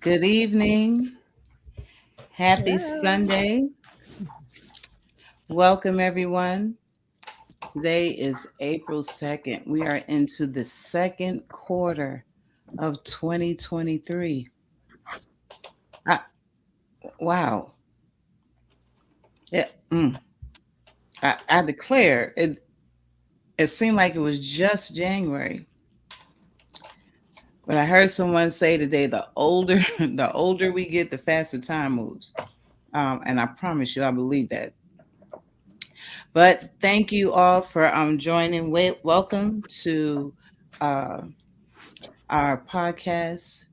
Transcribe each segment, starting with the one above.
Good evening. Happy Hello. Sunday. Welcome, everyone. Today is April 2nd. We are into the second quarter of 2023. I, wow. Yeah, I declare it seemed like it was just January. But I heard someone say today the older the older we get, the faster time moves. And I promise you, I believe that. But thank you all for joining. Welcome to uh, our podcast.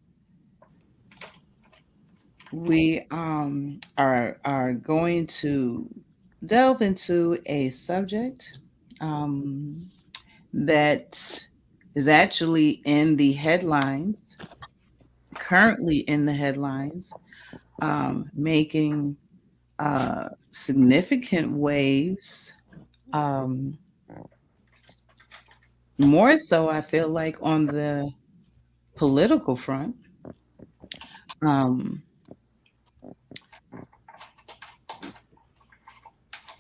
We are going to delve into a subject um, that is actually in the headlines, currently in the headlines, making significant waves. Um, More so, I feel like on the political front. Um,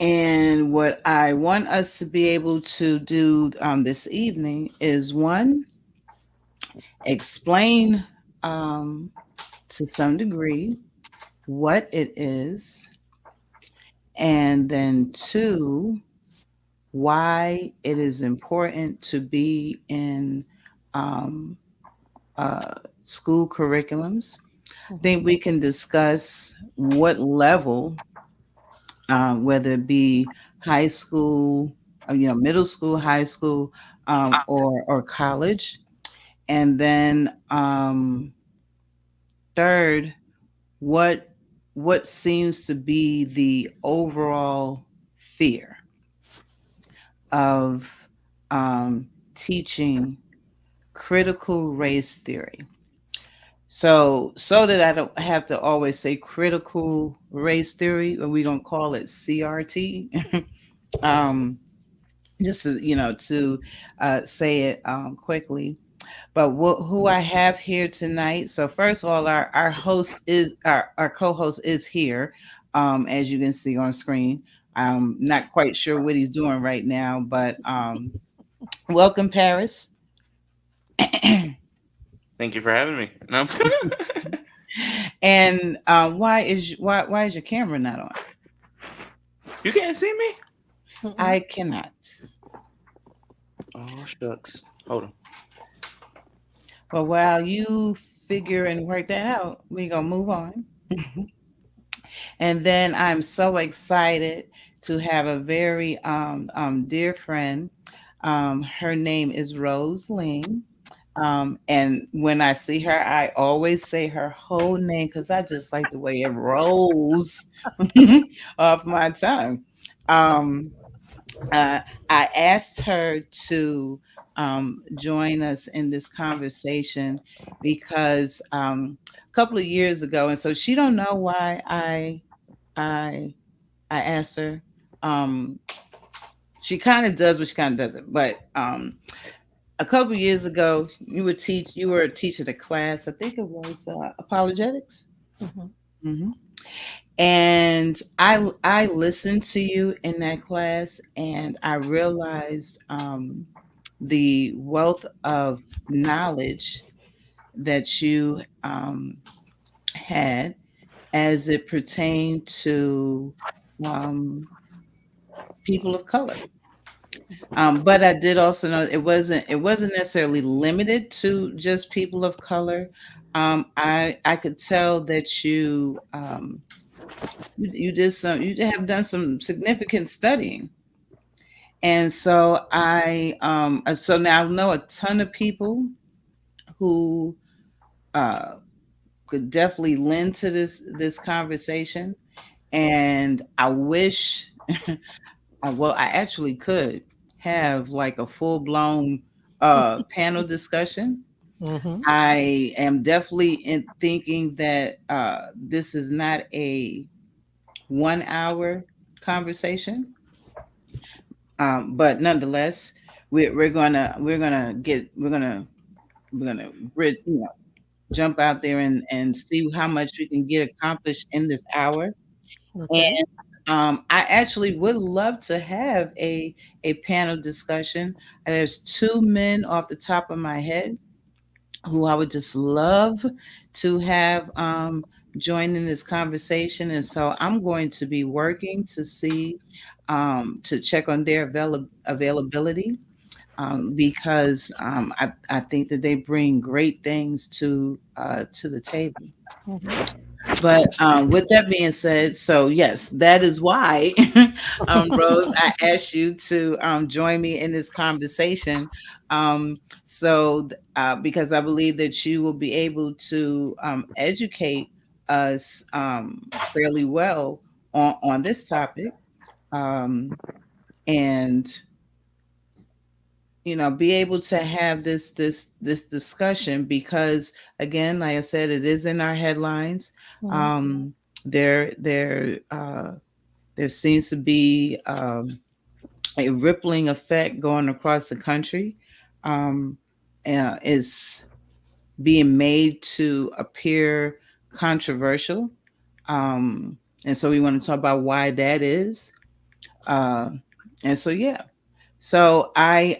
and what I want us to be able to do this evening is one, explain um, to some degree what it is, and then two, why it is important to be in um, uh, school curriculums. I Mhm. think we can discuss what level, whether it be high school, middle school, high school, or college, and then third, what what seems to be the overall fear of teaching critical race theory. So that I don't have to always say critical race theory, or we're gonna call it CRT. um, just to say it quickly. But who I have here tonight. So first of all, our host is our co-host is here, as you can see on screen. I'm not quite sure what he's doing right now, but welcome, Paris. Thank you for having me. No. And why is your camera not on? You can't see me? I Mhm. cannot. Oh shucks. Hold on. But while you figure and work that out, we're gonna move on. And then I'm so excited to have a very dear friend. Her name is Rose Ling. And when I see her, I always say her whole name because I just like the way it rolls off my tongue. Um, uh, I asked her to join us in this conversation because a couple of years ago, and so she don't know why I I asked her. Um, she kind of does, but she kind of doesn't. But a couple of years ago, you were teaching a class. I think it was apologetics. Mhm. Hmm. And I listened to you in that class, and I realized the wealth of knowledge that you had as it pertained to um, people of color. But I did also know it wasn't necessarily limited to just people of color. I could tell that you have done some significant studying, and so now I know a ton of people who uh, could definitely lend to this conversation, and I wish well, I actually could have like a full blown panel discussion. Mm-hmm. I am definitely in thinking that this is not a 1 hour conversation, but nonetheless, we're gonna jump out there and see how much we can get accomplished in this hour. Okay. And I actually would love to have a panel discussion. There's two men off the top of my head who I would just love to have join in this conversation. And so I'm going to be working to see to check on their availability because I think that they bring great things to the table. Mm-hmm. But with that being said, so yes, that is why, Rose, I asked you to join me in this conversation. Because I believe that you will be able to educate us fairly well on this topic, um, and be able to have this discussion because again, like I said, it is in our headlines. Mm-hmm. um there seems to be a rippling effect going across the country. um is being made to appear controversial, and so we want to talk about why that is. uh and so yeah. So I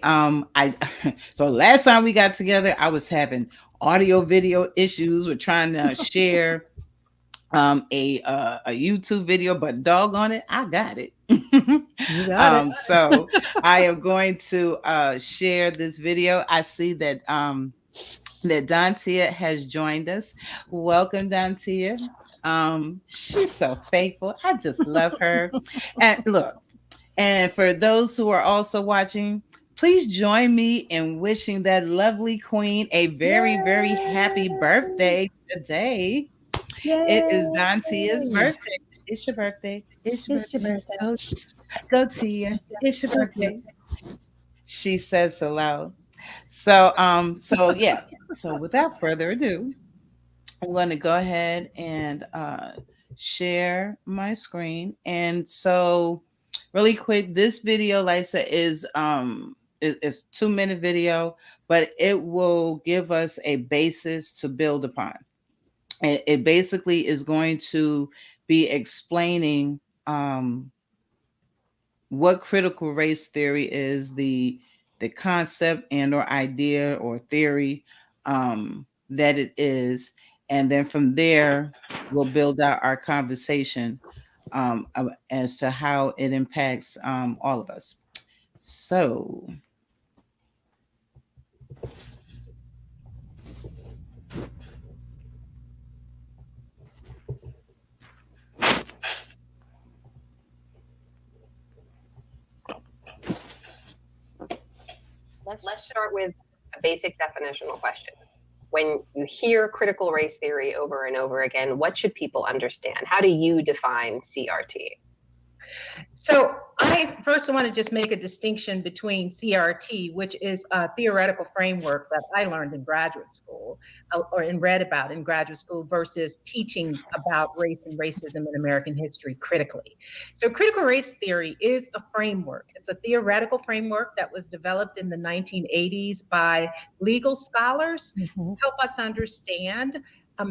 so last time we got together, I was having audio video issues with trying to share a YouTube video, but doggone it, I got it. You got it. So I am going to share this video. I see that Dantia has joined us. Welcome, Dantia. She's so faithful. I just love her. And look, and for those who are also watching, please join me in wishing that lovely queen a very, very happy Yay! birthday today. It is Dantia's Yay! birthday. It's your birthday. It's your It's your birthday. birthday. Go Tia. It's your Go to birthday. She says so loud. So yeah. So without further ado, I'm going to go ahead and share my screen. And so, really quick, this video, like I said, is 2 minute video, but it will give us a basis to build upon. It basically is going to be explaining what critical race theory is, the concept and or idea or theory that it is, and then from there we'll build out our conversation as to how it impacts all of us. So Let's start with a basic definitional question. When you hear critical race theory over and over again, what should people understand? How do you define CRT? So I first want to just make a distinction between CRT, which is a theoretical framework that I learned in graduate school or and read about in graduate school versus teaching about race and racism in American history critically. So critical race theory is a framework. It's a theoretical framework that was developed in the 1980s by legal scholars to help us understand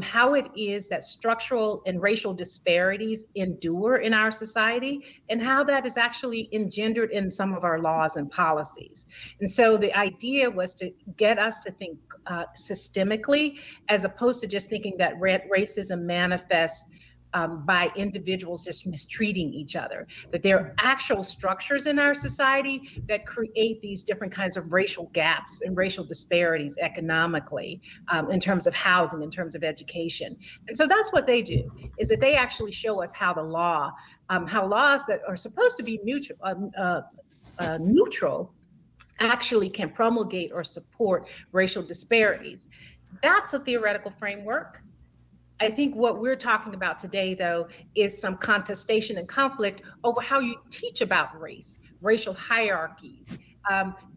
how it is that structural and racial disparities endure in our society and how that is actually engendered in some of our laws and policies. And so the idea was to get us to think systemically as opposed to just thinking that racism manifests by individuals just mistreating each other, that there are actual structures in our society that create these different kinds of racial gaps and racial disparities economically, in terms of housing, in terms of education. And so that's what they do, is that they actually show us how the law, how laws that are supposed to be neutral actually can promulgate or support racial disparities. That's a theoretical framework. I think what we're talking about today, though, is some contestation and conflict over how you teach about race, racial hierarchies,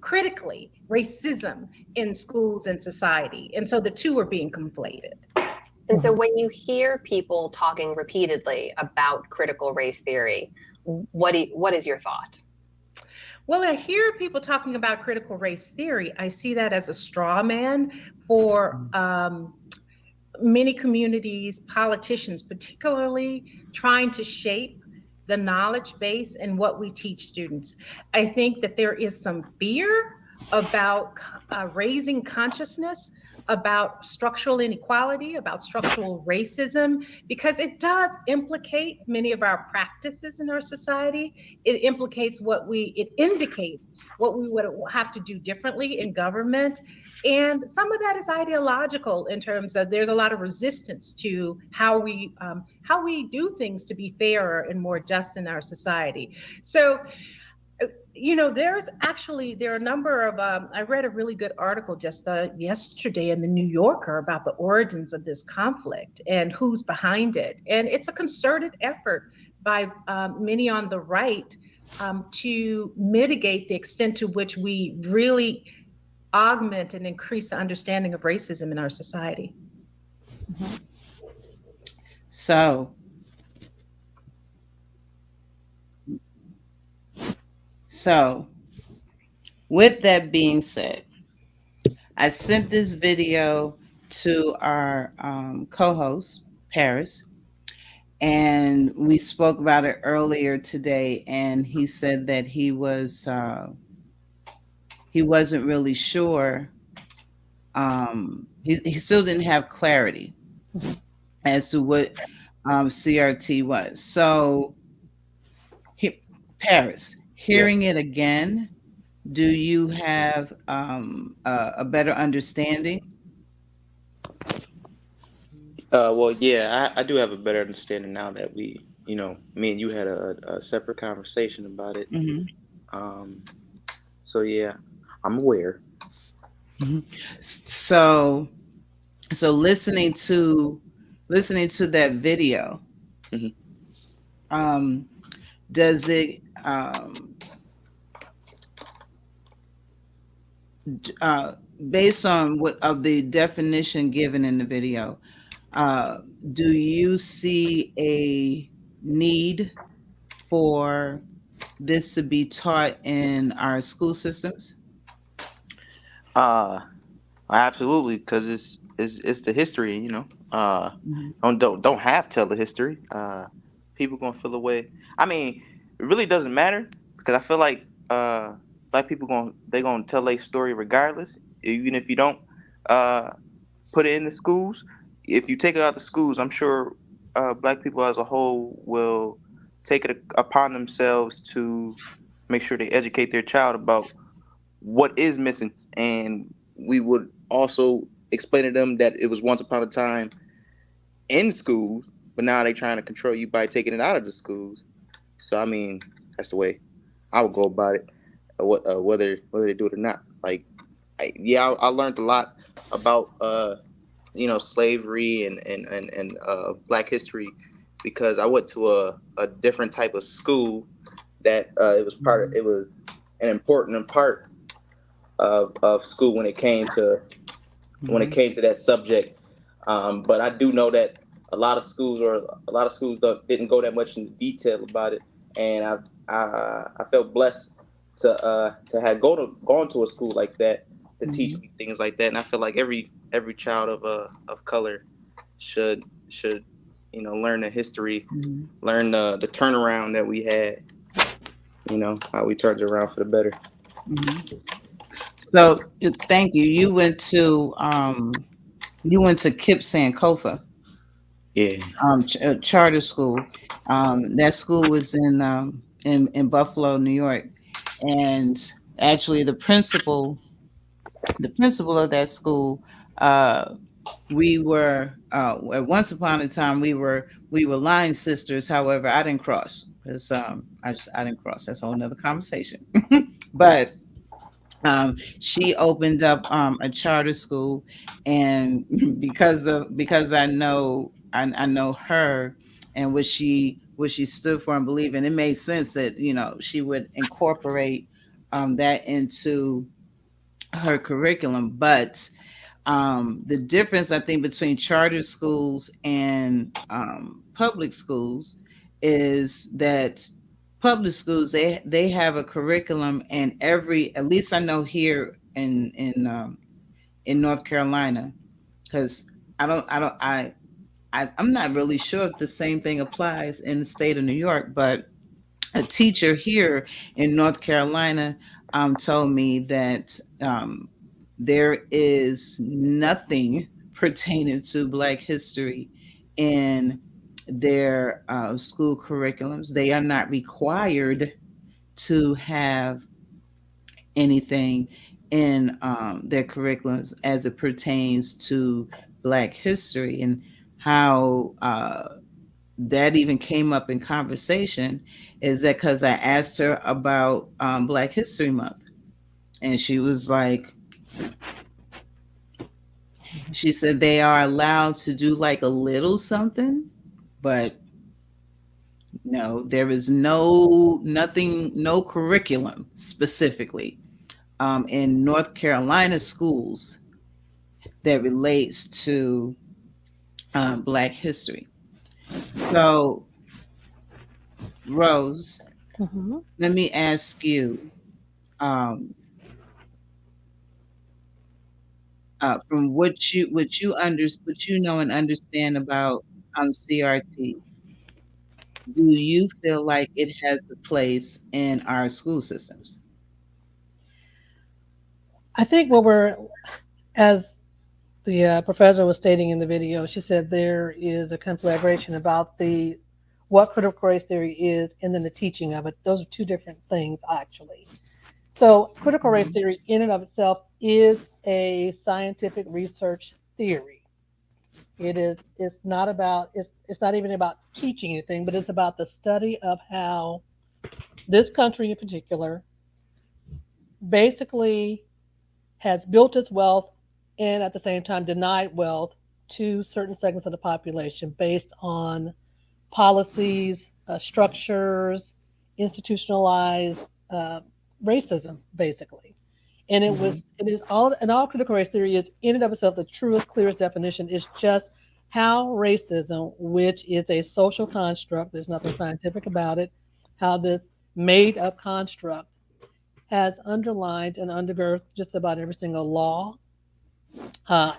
critically racism in schools and society. And so the two are being conflated. And so when you hear people talking repeatedly about critical race theory, what is your thought? Well, I hear people talking about critical race theory. I see that as a straw man for many communities, politicians particularly, trying to shape the knowledge base and what we teach students. I think that there is some fear about raising consciousness about structural inequality, about structural racism, because it does implicate many of our practices in our society. It indicates what we would have to do differently in government. And some of that is ideological in terms of there's a lot of resistance to how we do things to be fairer and more just in our society. So there are a number of I read a really good article just yesterday in the New Yorker about the origins of this conflict and who's behind it, and it's a concerted effort by many on the right to mitigate the extent to which we really augment and increase the understanding of racism in our society. So, so with that being said, I sent this video to our co-host Paris, and we spoke about it earlier today. And he said that he wasn't really sure. He still didn't have clarity as to what CRT was. So, Paris, Yes. hearing it again, do you have a better understanding? Well, yeah, I do have a better understanding now that me and you had a separate conversation about it. Hmm. Um, so yeah, I'm aware. Hmm. So, so listening to that video, Hmm. um, does it uh, based on what of the definition given in the video, uh, do you see a need for this to be taught in our school systems? Uh, Absolutely, because it's the history, you know. Mhm. Don't have to tell the history. People gonna feel away. I mean, it really doesn't matter because I feel like black people gonna tell their story regardless, even if you don't uh put it in the schools. If you take it out the schools, I'm sure black people as a whole will take it upon themselves to make sure they educate their child about what is missing, and we would also explain to them that it was once upon a time in schools, but now they're trying to control you by taking it out of the schools. So I mean, that's the way I would go about it, whether they do it or not. Like, I learned a lot about slavery and Black history because I went to a different type of school that it was an important part of school when it Mhm. came to that subject. But I do know that a lot of schools didn't go that much into detail about it, and I felt blessed to have gone to a school like that to teach Mhm. me things like that. And I feel like every child of color should learn the history, Mhm. learn the turnaround that we had. How we turned it around for the better. Mhm. So, thank you. You went to Kip Sankofa Yeah. charter school. That school was in Buffalo, New York, and actually the principal of that school, uh, we were at once upon a time we were line sisters. However, I didn't cross because I didn't cross. That's a whole nother conversation. But she opened up a charter school, and because I know her and what she stood for and believed in, it made sense that she would incorporate that into her curriculum. But the difference, I think, between charter schools and public schools is that public schools, they have a curriculum, and every, at least I know here in North Carolina, because I'm not really sure if the same thing applies in the state of New York, but a teacher here in North Carolina told me that there is nothing pertaining to Black history in their school curriculums. They are not required to have anything in their curriculums as it pertains to Black history. And how that even came up in conversation is that because I asked her about Black History Month, and she was like, she said they are allowed to do like a little something, but no, there is nothing, no curriculum specifically in North Carolina schools that relates to Black history. So, Rose, Mhm. let me ask you, um, from what you know and understand about CRT, do you feel like it has a place in our school systems? I think what we're, as the professor was stating in the video, she said there is a conflagration about the what critical race theory is and then the teaching of it. Those are two different things, actually. So, critical race Mhm. theory, in and of itself, is a scientific research theory. It is. It's not about. It's not even about teaching anything, but it's about the study of how this country, in particular, basically has built its wealth and at the same time denied wealth to certain segments of the population based on policies, structures, institutionalized racism, basically. And Mhm. it is all, and all critical race theory is in and of itself the truest, clearest definition is just how racism, which is a social construct, there's nothing scientific about it, how this made up construct has underlined and undergirded just about every single law,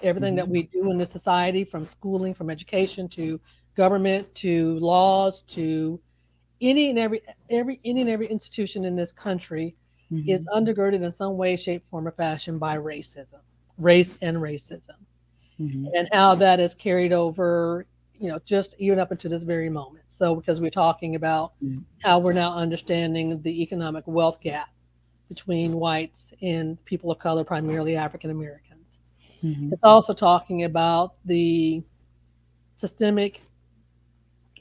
everything that Mhm. we do in this society, from schooling, from education to government to laws to any and every institution in this country is Mhm. undergirded in some way, shape, form, or fashion by racism, race and racism, Mhm. and how that is carried over, just even up into this very moment. So, because we're talking about Mhm. how we're now understanding the economic wealth gap between whites and people of color, primarily African Americans. Mhm. It's also talking about the systemic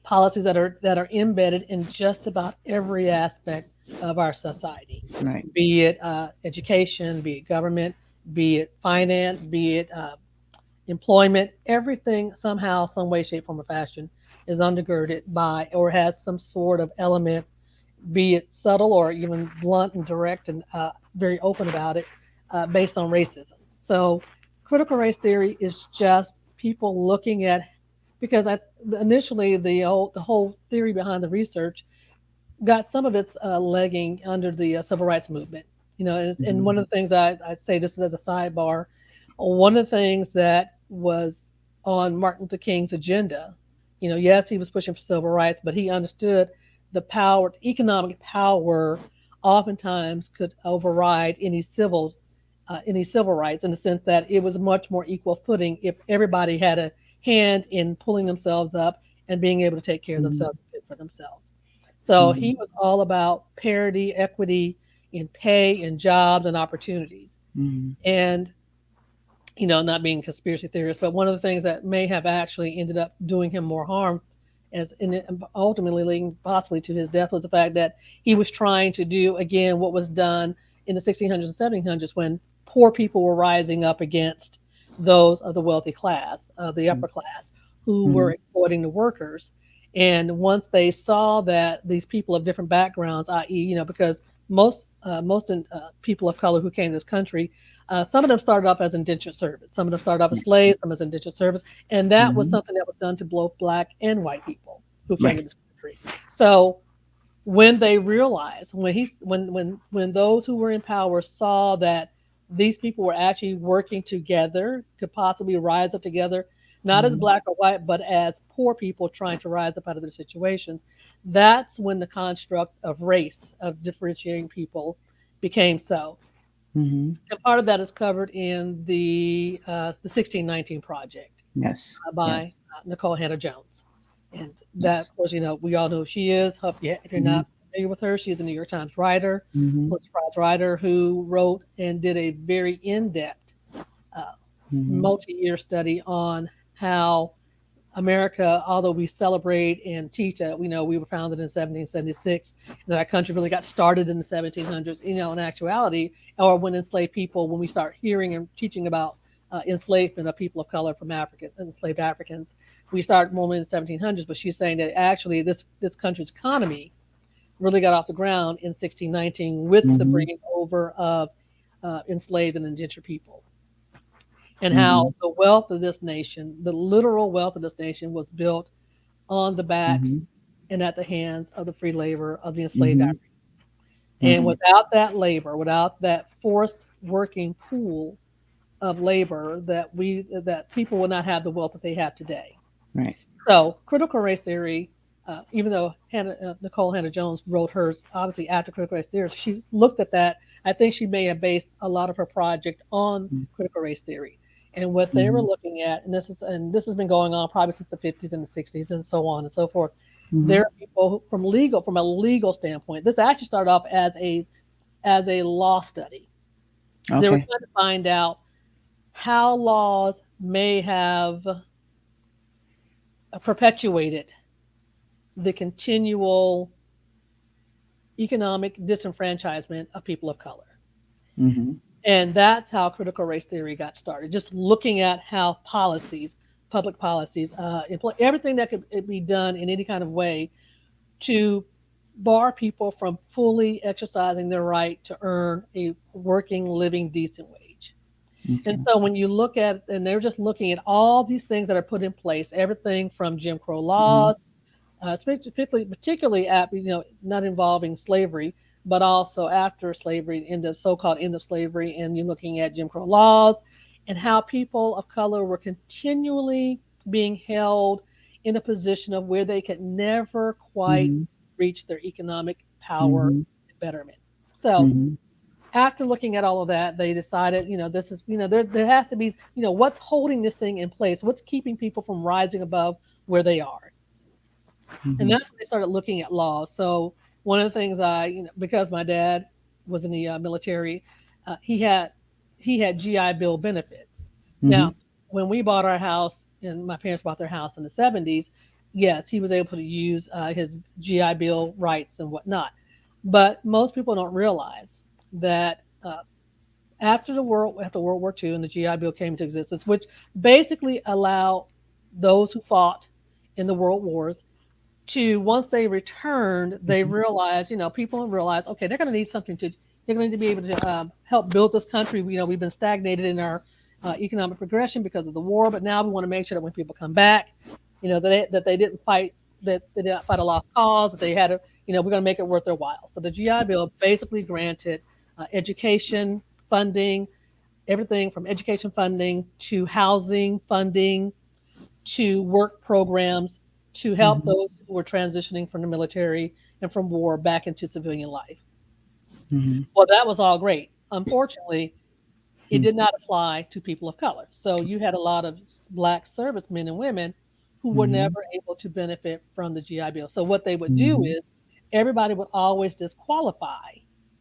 policies that are embedded in just about every aspect of our society, Right. be it education, be it government, be it finance, be it employment. Everything somehow, some way, shape, form, or fashion is undergirded by or has some sort of element, be it subtle or even blunt and direct and very open about it, based on racism. So, critical race theory is just people looking at, because initially the whole theory behind the research got some of its legging under the civil rights movement. And Mhm. one of the things I'd say, just as a sidebar, one of the things that was on Martin Luther King's agenda, yes, he was pushing for civil rights, but he understood the power, economic power, oftentimes could override any civil rights, in the sense that it was much more equal footing if everybody had a hand in pulling themselves up and being able to take care of Mhm. themselves and fit for themselves. So he Mhm. was all about parity, equity in pay and jobs and opportunities. Mhm. And, not being a conspiracy theorist, but one of the things that may have actually ended up doing him more harm, as in ultimately leading possibly to his death, was the fact that he was trying to do again what was done in the 1600s and 1700s, when poor people were rising up against those of the wealthy class, the upper class, who were Mhm. exploiting the workers. And once they saw that these people of different backgrounds, i.e., because people of color who came to this country, some of them started off as indentured servants. Some of them started off as slaves, some as indentured servants, and that was Mhm. something that was done to both black and white people who came to Right. this country. So when they realized, when those who were in power saw that these people were actually working together, could possibly rise up together, not as Mhm. black or white, but as poor people trying to rise up out of their situations, that's when the construct of race, of differentiating people, became so. Mhm. And part of that is covered in the 1619 project Yes. by Yes. Nicole Hannah Jones. And that, of Yes. course, we all know who she is. If you're Mhm. not familiar with her, she's a New York Times writer, Mhm. Pulitzer Prize writer, who wrote and did a very in-depth, uh, Mhm. multi-year study on how America, although we celebrate and teach that we were founded in 1776, that our country really got started in the 1700s. In actuality, or when enslaved people, when we start hearing and teaching about enslavement of people of color from Africa, enslaved Africans, we start more in the 1700s. But she's saying that actually this country's economy really got off the ground in 1619 with the Mhm. bringing over of enslaved and indentured people, and how Mhm. the wealth of this nation, the literal wealth of this nation, was built on the backs Mhm. and at the hands of the free labor of the enslaved Mhm. Africans. And Mhm. without that labor, without that forced working pool of labor, that people will not have the wealth that they have today. Right. So critical race theory, even though Nicole Hannah Jones wrote hers obviously after critical race theory, she looked at that. I think she may have based a lot of her project on Mhm. critical race theory and what they were Mhm. looking at. And this has been going on probably since the 50s and the 60s and so on and so forth. There Mhm. are people from a legal standpoint. This actually started off as a law study. They were Okay. trying to find out how laws may have perpetuated the continual economic disenfranchisement of people of color. Mhm. And that's how critical race theory got started. Just looking at how policies, public policies, everything that could be done in any kind of way to bar people from fully exercising their right to earn a working, living, decent wage. And Okay. so when you look at, and they're just looking at all these things that are put in place, everything from Jim Crow Mhm. laws, particularly at not involving slavery, but also after slavery, so-called end of slavery, and you're looking at Jim Crow laws and how people of color were continually being held in a position of where they could never quite Mhm. reach their economic power Mhm. and betterment. So Mhm. after looking at all of that, they decided, this is, there has to be, what's holding this thing in place, what's keeping people from rising above where they are. And Mhm. that's when they started looking at laws. So one of the things because my dad was in the military, he had GI Bill benefits. Now, Mhm. when we bought our house, and my parents bought their house in the 70s, yes, he was able to use his GI Bill rights and whatnot. But most people don't realize that after World War II and the GI Bill came into existence, which basically allowed those who fought in the world wars to, once they returned, they Mhm. realized, people realized, okay, they're going to need something to, they're going to be able to help build this country. We've been stagnated in our economic progression because of the war, but now we want to make sure that when people come back, that they didn't fight, that they did not fight a lost cause, that they had to, we're going to make it worth their while. So the GI Bill basically granted education funding, everything from education funding to housing funding to work programs to help Mhm. those who were transitioning from the military and from war back into civilian life. Mhm. Well, that was all great. Unfortunately, it Mhm. did not apply to people of color. So you had a lot of black servicemen and women who were Mhm. never able to benefit from the GI Bill. So what they would do Mhm. is everybody would always disqualify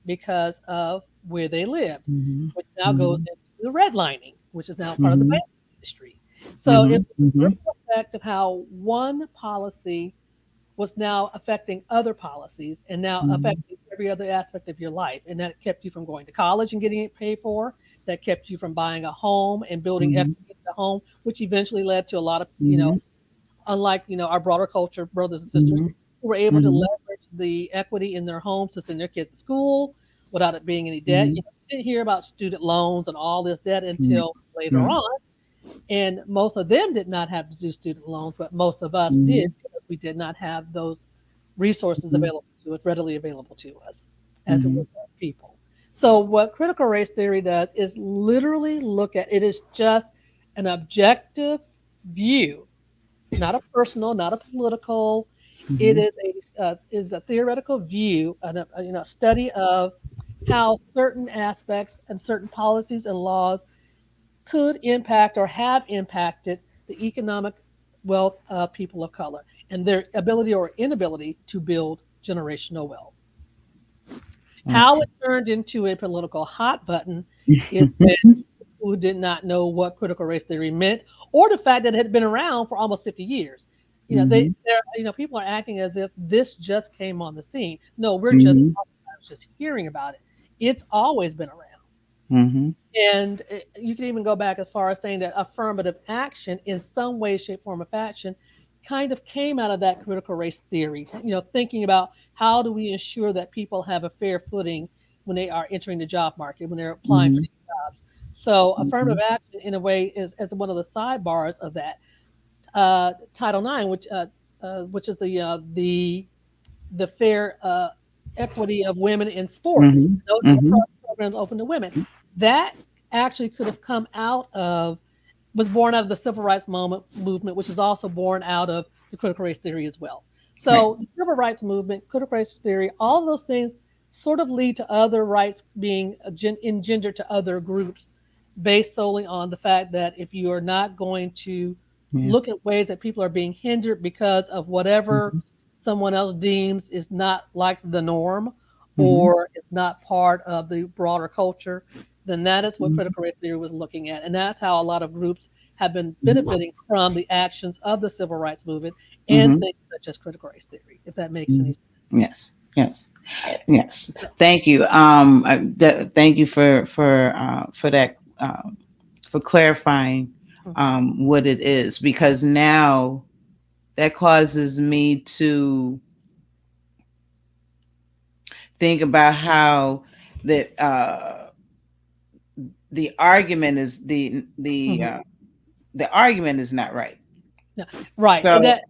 because of where they lived, Mhm. which now goes Mhm. into the redlining, which is now part of the Mhm. banking industry. So it Mhm. was a Mhm. ripple effect of how one policy was now affecting other policies and now Mhm. affecting every other aspect of your life. And that kept you from going to college and getting it paid for. That kept you from buying a home and building Mhm. equity in the home, which eventually led to a lot of, Mhm. unlike, our broader culture, brothers and sisters, Mhm. who were able to Mhm. leverage the equity in their homes to send their kids to school without it being any debt. Mhm. You know, we didn't hear about student loans and all this debt Mhm. until later Right. on. And most of them did not have to do student loans, but most of us did Mhm. because we did not have those resources Mhm. available to us, readily available to us, as it Mhm. was people. So what critical race theory does is literally look at it is just an objective view, not a personal, not a political. It Mhm. is a theoretical view, and a study of how certain aspects and certain policies and laws could impact or have impacted the economic wealth of people of color and their ability or inability to build generational wealth. How Okay. it turned into a political hot button is when people who did not know what critical race theory meant, or the fact that it had been around for almost 50 years. Mhm. People are acting as if this just came on the scene. No, we're just Mhm. talking about it, just hearing about it. It's always been around. Mhm. And you can even go back as far as saying that affirmative action, in some way, shape, form, or fashion, kind of came out of that critical race theory. Thinking about how do we ensure that people have a fair footing when they are entering the job market, when they're applying for Mhm. these jobs. So, affirmative Mhm. action, in a way, is as one of the sidebars of that. Title IX, which is the fair equity of women in sports. Mhm. No Mhm. programs open to women. That actually could have come out of was born out of the civil rights movement, which is also born out of the critical race theory as well. Right. So the civil rights movement, critical race theory, all of those things sort of lead to other rights being engendered to other groups based solely on the fact that if you are not going to Yeah. look at ways that people are being hindered because of whatever Mhm. someone else deems is not like the norm Mhm. or is not part of the broader culture, then that is what Mhm. critical race theory was looking at. And that's how a lot of groups have been Mhm. benefiting from the actions of the civil rights movement and Mhm. things such as critical race theory, if that makes any Mhm. sense. Yes. Yes. Yes. Thank you. Thank you for that for clarifying what it is, because now that causes me to think about how that the argument is Mhm. the argument is not right. Yeah, right. And So. that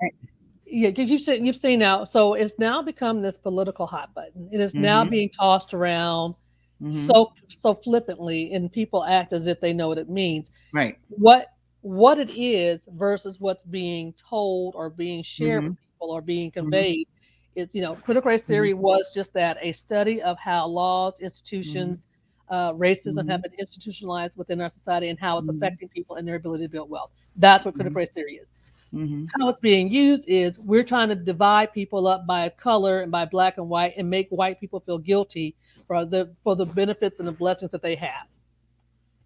Yeah, because you've seen now, so it's now become this political hot button. It is now Mhm. being tossed around Mhm. so flippantly, and people act as if they know what it means. Right. What it is versus what's being told or being shared with Mhm. people or being Mhm. conveyed is, critical race Mhm. theory was just that, a study of how laws, Mhm. institutions, racism have Mhm. been institutionalized within our society and how it's Mhm. affecting people and their ability to build wealth. That's what critical Mhm. race theory is. Mhm. How it's being used is we're trying to divide people up by color and by black and white and make white people feel guilty for the benefits and the blessings that they have.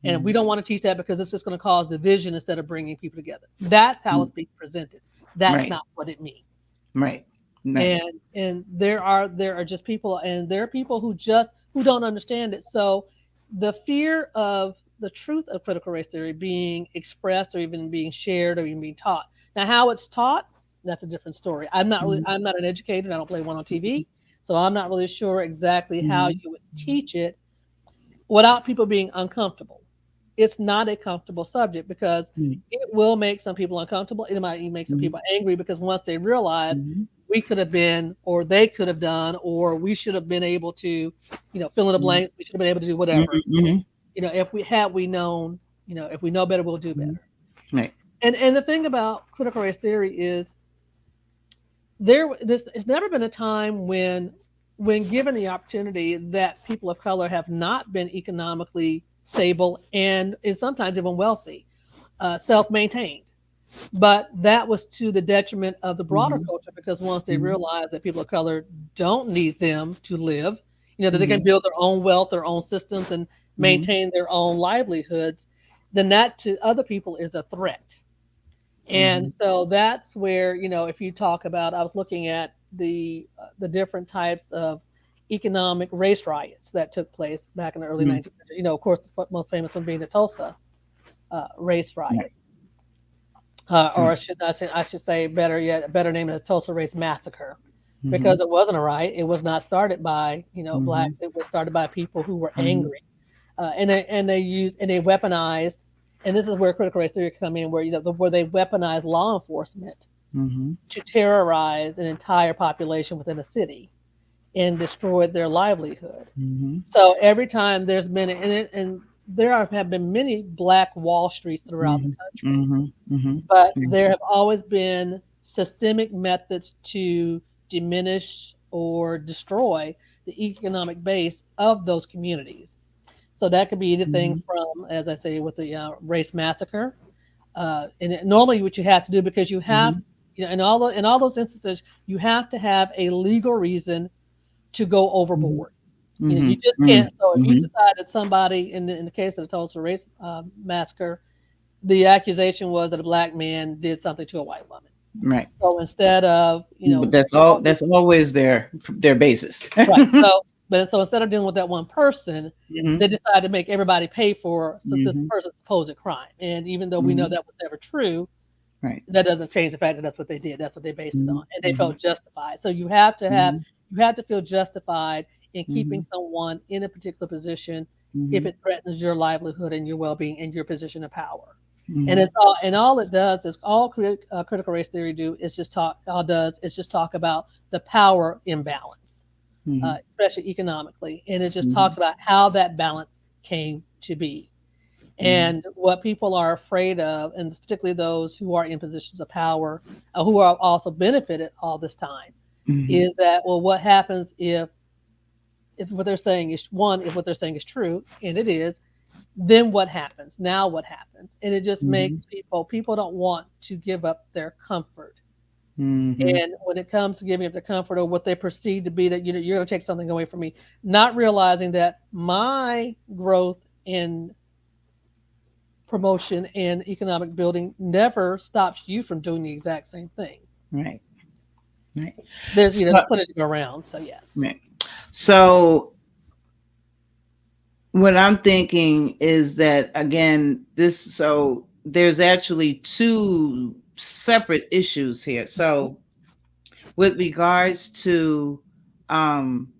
And we Mhm. don't want to teach that because it's just going to cause division instead of bringing people together. That's how it's being presented. That's Right. not what it means. Right. Right. And there are just people, and there are people who don't understand it. So the fear of the truth of critical race theory being expressed or even being shared or even being taught. Now how it's taught, that's a different story. Mhm. I'm not an educator. I don't play one on TV, so I'm not really sure exactly how Mhm. you would teach it without people being uncomfortable. It's not a comfortable subject because Mhm. it will make some people uncomfortable. It might even make some people angry because once they realize Mhm. we could have been, or they could have done, or we should have been able to, fill in the Mhm. blanks. We should have been able to do whatever. Mhm. Mhm. If we known, if we know better, we'll do Mhm. better. Right. And the thing about critical race theory is this it's never been a time when given the opportunity that people of color have not been economically stable and sometimes even wealthy, self-maintained. But that was to the detriment of the broader Mhm. culture because once they Mhm. realized that people of color don't need them to live, that they can Mhm. build their own wealth, their own systems, and Mhm. maintain their own livelihoods, then that to other people is a threat. And Mhm. so that's where, if you talk about, I was looking at the different types of economic race riots that took place back in the early Mhm. 1900s. Of course, the most famous one being the Tulsa race Right. riot, or I should say, better yet, a better name is the Tulsa Race Massacre. Mm-hmm. because it wasn't a riot. It was not started by Mm-hmm. blacks. It was started by people who were Mm-hmm. angry, and they used and they weaponized. And this is where critical race theory come in, where where they weaponized law enforcement Mm-hmm. to terrorize an entire population within a city and destroyed their livelihood. Mm-hmm. So every time there's been and there have been many black Wall Streets throughout the Mm-hmm. country, Mm-hmm. Mm-hmm. but Yeah. there have always been systemic methods to diminish or destroy the economic base of those communities. So that could be anything Mm-hmm. from, as I say, with the race massacre. Normally, what you have to do, because you have, Mm-hmm. in all those instances, you have to have a legal reason to go Mm-hmm. overboard. Mm-hmm. You just can't. So if you Mm-hmm. decide that somebody, in the case of the Tulsa race massacre, the accusation was that a black man did something to a white woman. Right. So instead of, But that's all. That's always their basis. right. Mm-hmm. So instead of dealing with that one person, they decided to make everybody pay for this Mm-hmm. person's supposed crime. And even though we know Mm-hmm. that was never true, Right. that doesn't change the fact that that's what they did. That's what they based it Mm-hmm. on, and they Mm-hmm. felt justified. So Mm-hmm. you have to feel justified in Mm-hmm. keeping someone in a particular position if Mm-hmm. it threatens your livelihood and your well-being and your position of power. And Mm-hmm. it's all it does is critical race theory do is just talk all does is just talk about the power imbalance, Mm-hmm. especially economically, and it just Mm-hmm. talks about how that balance came to be. Mm-hmm. And what people are afraid of, and particularly those who are in positions of power, who are also benefited all this time, Mm-hmm. is that, well, what happens if what they're saying is one, if what they're saying is true, and it is, then what happens? Now what happens? And it just makes Mm-hmm. people don't want to give up their comfort. Mm-hmm. And when it comes to giving up their comfort or what they perceive to be that you're going to take something away from me, not realizing that my growth in promotion and economic building never stops you from doing the exact same thing. Right. Right. There's So, there's plenty to go around. So yes. right. So what I'm thinking is that again, there's actually two separate issues here. So with regards to um,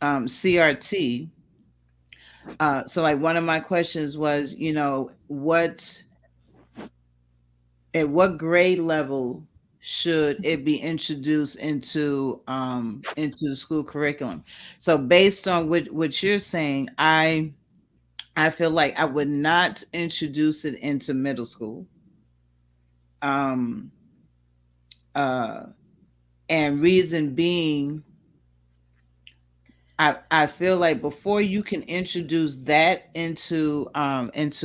CRT, so like one of my questions was, at what grade level should it be introduced into the school curriculum? So based on what you're saying, I feel like I would not introduce it into middle school. Um, uh, and reason being, I feel like before you can introduce that into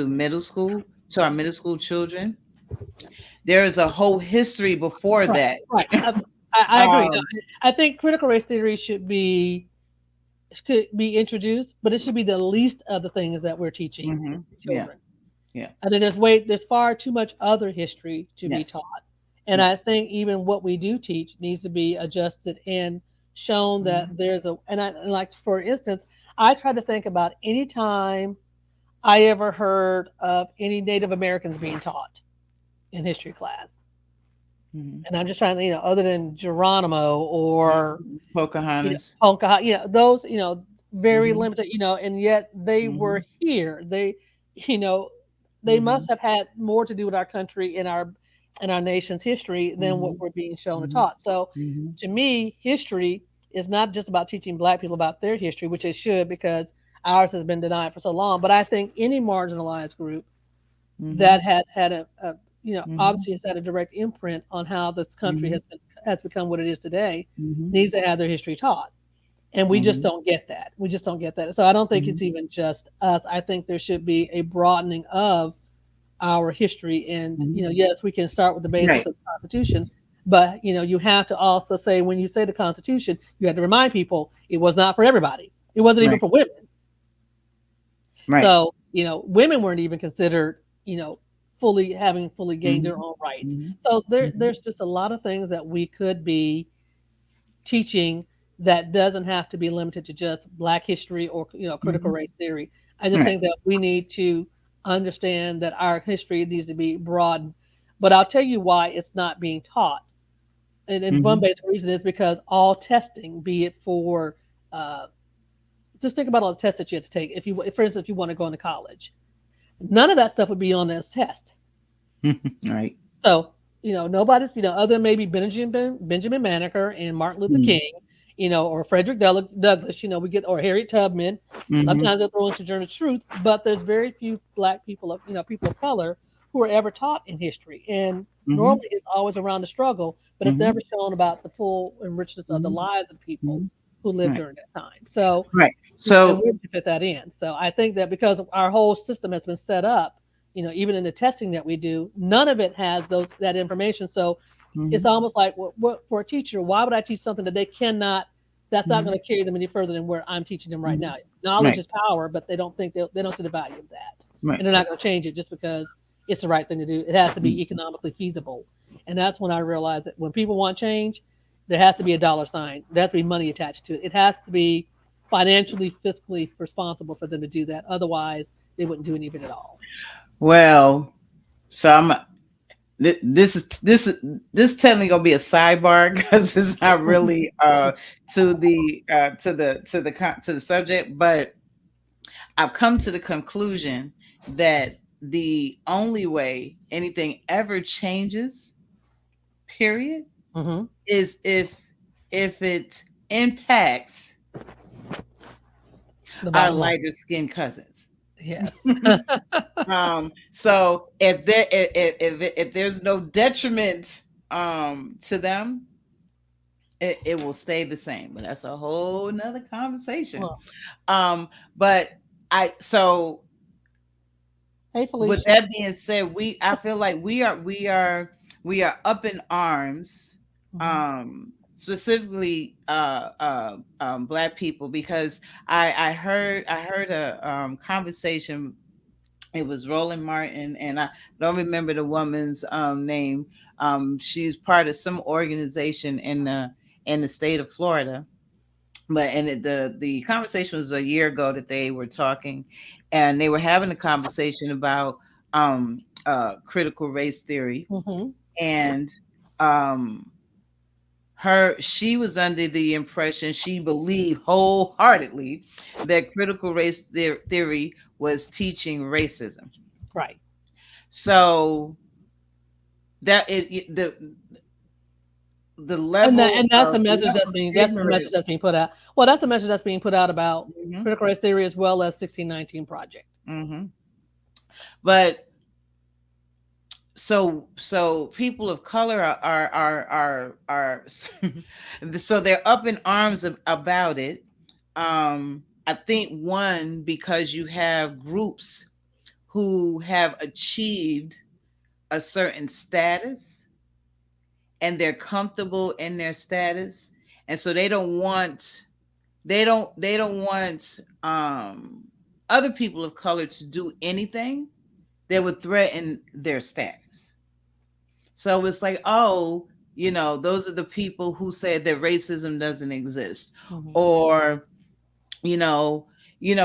middle school to our middle school children, there is a whole history before Right. that. Right. I agree. Um, I think critical race theory should be introduced, but it should be the least of the things that we're teaching yeah, children. yeah, I think there's far too much other history to be yes, taught. And I yes. think even what we do teach needs to be adjusted and shown Mhm, that and like, for instance, I try to think about any time I ever heard of any Native Americans being taught in history class. mhm. And I'm just trying to, other than Geronimo or Pocahontas. Pocahontas, those, very Mhm, limited, and yet they were mhm, here. You know, they must mhm, have had more to do with our country and our nation's history than what mhm, we're being shown and mhm, taught. So mhm, to me, history is not just about teaching black people about their history, which it should, because ours has been denied for so long. But I think any marginalized group mhm, that has had mhm, obviously has had a direct imprint on how this country mhm, has become what it is today, mhm, needs to have their history taught. And we just mhm, don't get that. We just don't get that. So I don't think mhm, it's even just us. I think there should be a broadening of our history. And, mhm. yes, we can start with the basics Right. of the Constitution, but, you have to also say, when you say the Constitution, you have to remind people it was not for everybody. It wasn't even Right. for women. Right. So, women weren't even considered, fully gained their Mhm, own rights. mhm, So mhm. there's just a lot of things that we could be teaching that doesn't have to be limited to just black history or critical Mhm. race theory. I just Right. think that we need to understand that our history needs to be broadened. But I'll tell you why it's not being taught. And one Mhm. basic reason is because all testing, be it for, uh, just think about all the tests that you have to take. If you, for instance, if you want to go into college, none of that stuff would be on this test. Right. So, nobody's, other than maybe Benjamin Banneker and Martin Luther Mm. King, or Frederick Douglass, we get, or Harriet Tubman. Mhm. Sometimes they'll throw in Sojourner Truth, but there's very few black people of, people of color who are ever taught in history. And Mhm. normally it's always around the struggle, but it's never Mhm. shown about the full and richness of the Mhm. lives of people Mhm. who lived Right. during that time. So, Right. and So we have to fit that in. So I think that because our whole system has been set up, even in the testing that we do, none of it has that information. So it's mhm. almost like, what for a teacher, why would I teach something that they cannot, that's not Mhm. going to carry them any further than where I'm teaching them right Mhm. now? Knowledge Right. is power, but they don't see the value of that, Right. and they're not going to change it just because it's the right thing to do. It has to Mm. be economically feasible, and that's when I realized that when people want change, there has to be a dollar sign. There has to be money attached to it. It has to be financially, fiscally responsible for them to do that. Otherwise, they wouldn't do any of it at all. Well, so this technically gonna be a sidebar because it's not really to the subject, but I've come to the conclusion that the only way anything ever changes, period, Hmm. is if it impacts The our bottom line, lighter skinned cousins. yes. So if there's no detriment to them, it will stay the same. But that's a whole nother conversation. Well, But I so hey, with Felicia. that being said, I feel like we are up in arms, Hmm. specifically black people, because I heard a conversation. It was Roland Martin, and I don't remember the woman's name. She's part of some organization in the state of Florida. But the conversation was a year ago that they were talking, and they were having a conversation about critical race theory, Hmm. and um, she was under the impression, she believed wholeheartedly, that critical race theory was teaching racism. Right. So that the And that level and that's the of message that's the message ignorance. that's being put out. Well, that's the message that's being put out about Mhm, critical race theory as well as 1619 project. mhm. But so people of color are so they're up in arms about it. I think, one, because you have groups who have achieved a certain status, and they're comfortable in their status, and so they don't want other people of color to do anything that would threaten their status. So it's like, oh, those are the people who said that racism doesn't exist, Hmm. or you know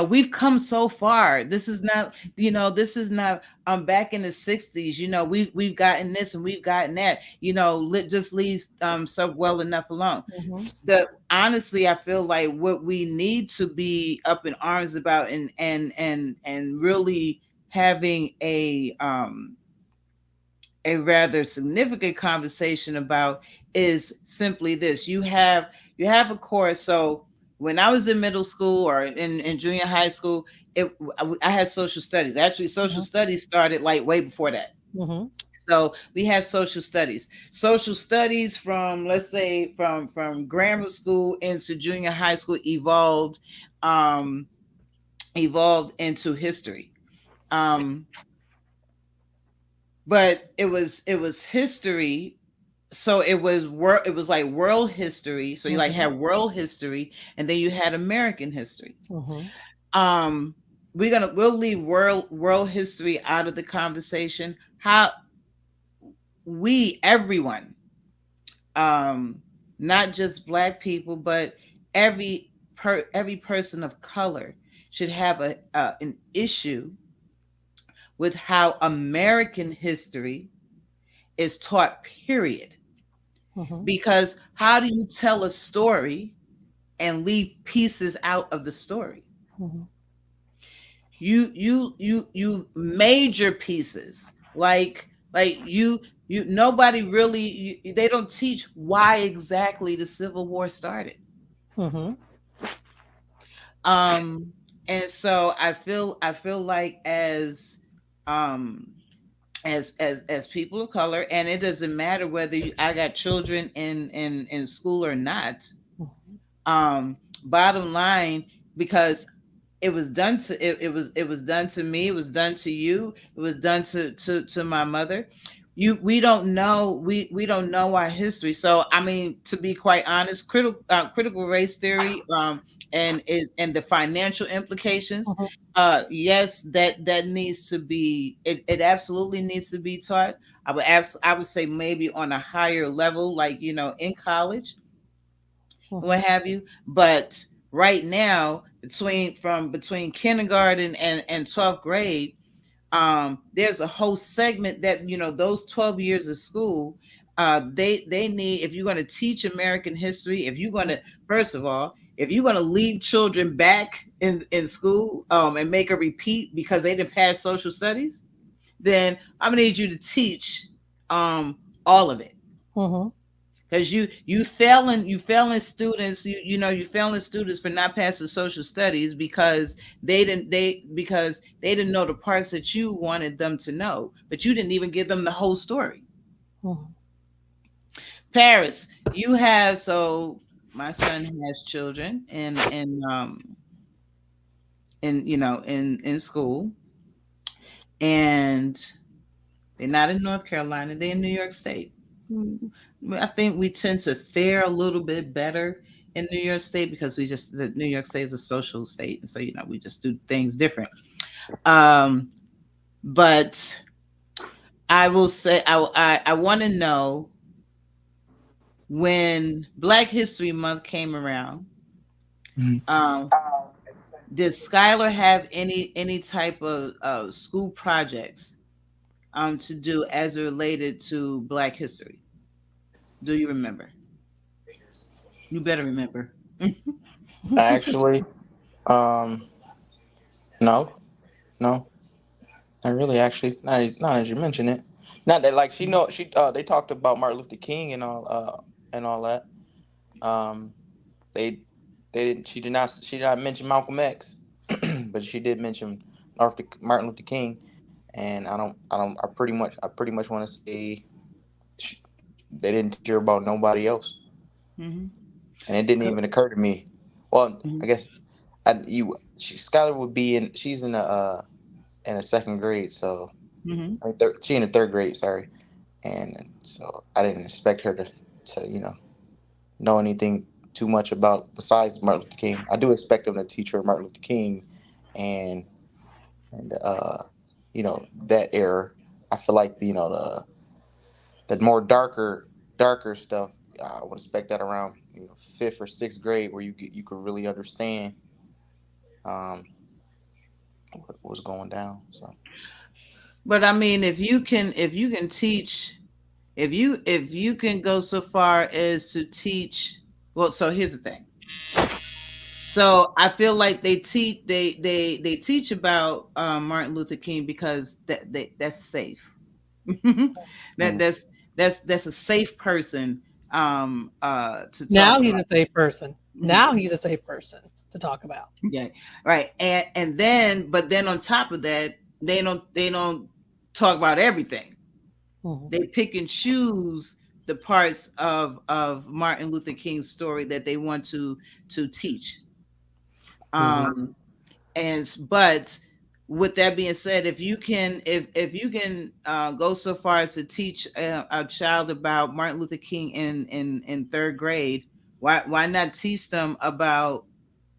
we've come so far. This is not back in the 60s. We've gotten this and we've gotten that. Just leave so well enough alone. Hmm. Honestly, I feel like what we need to be up in arms about, and really having a rather significant conversation about, is simply this. You have a course. So when I was in middle school or in junior high school, I had social studies. Actually, social Hmm. studies started like way before that. Hmm. So we had social studies from, let's say, from grammar school into junior high school, um evolved into history. um but it was history. So it was like world history. So you like Hmm. had world history, and then you had American history. Hmm. um we'll leave world history out of the conversation. How everyone, um not just black people, but every person of color should have an issue with how American history is taught, period. Mhm. because how do you tell a story and leave pieces out of the story? Mhm. You major pieces, like you nobody really, they don't teach why exactly the Civil War started. Mhm. um and so I feel like um as people of color, and it doesn't matter whether I got children in school or not. Bottom line, because it was done to me, it was done to you, it was done to my mother. We don't know our history. So I mean, to be quite honest, critical race theory, and the financial implications, Mhm. yes, that needs to be, it absolutely needs to be taught. I would say maybe on a higher level, like, in college, what Mhm. have you. But right now, between kindergarten and 12th grade, there's a whole segment that, those 12 years of school, they need, if you're going to teach American history, if you're going to, first of all, if you're going to leave children back in school, and make a repeat because they didn't pass social studies, then I'm gonna need you to teach all of it. Mhm. Because you failing students, you failing students for not passing social studies because they didn't know the parts that you wanted them to know, but you didn't even give them the whole story. Mhm. Paris, you have, so my son has children in school, and they're not in North Carolina, they're in New York State. I think we tend to fare a little bit better in New York State because the New York State is a social state, and so we just do things different. Um, but I will say, I want to know, when Black History Month came around, Mhm. um, did Skylar have any type of school projects to do as it related to Black history? Do you remember? You better remember. Actually, um, no, no, not really. Actually, not as you mention it. Not that, like, they talked about Martin Luther King and all that. Um, they they didn't. She did not mention Malcolm X, but she did mention Martin Luther King. And I pretty much want to say she, they didn't teach her about nobody else, Mhm. and it didn't Co- even occur to me. Well, I mhm. guess Skylar would be in. She's in a second grade, so Mhm. I mean, she in the third grade. Sorry, and so I didn't expect her to know anything too much about besides Martin Luther King. I do expect them to teach her Martin Luther King and and that era. I feel like the more darker stuff. I would expect that around fifth or sixth grade where you could really understand um, what was going down. So But I mean, if you can teach, if you can go so far as to teach, well, so here's the thing. So I feel like they teach about Martin Luther King because that's safe. that mm, that's that's a safe person to talk Now he's about. a safe person. Now he's a safe person to talk about. Yeah, right. And then, but then on top of that, they don't talk about everything. Mhm. They pick and choose the parts of Martin Luther King's story that they want to teach. hmm Um, but with that being said, if you can go so far as to teach a child about Martin Luther King in third grade, why not teach them about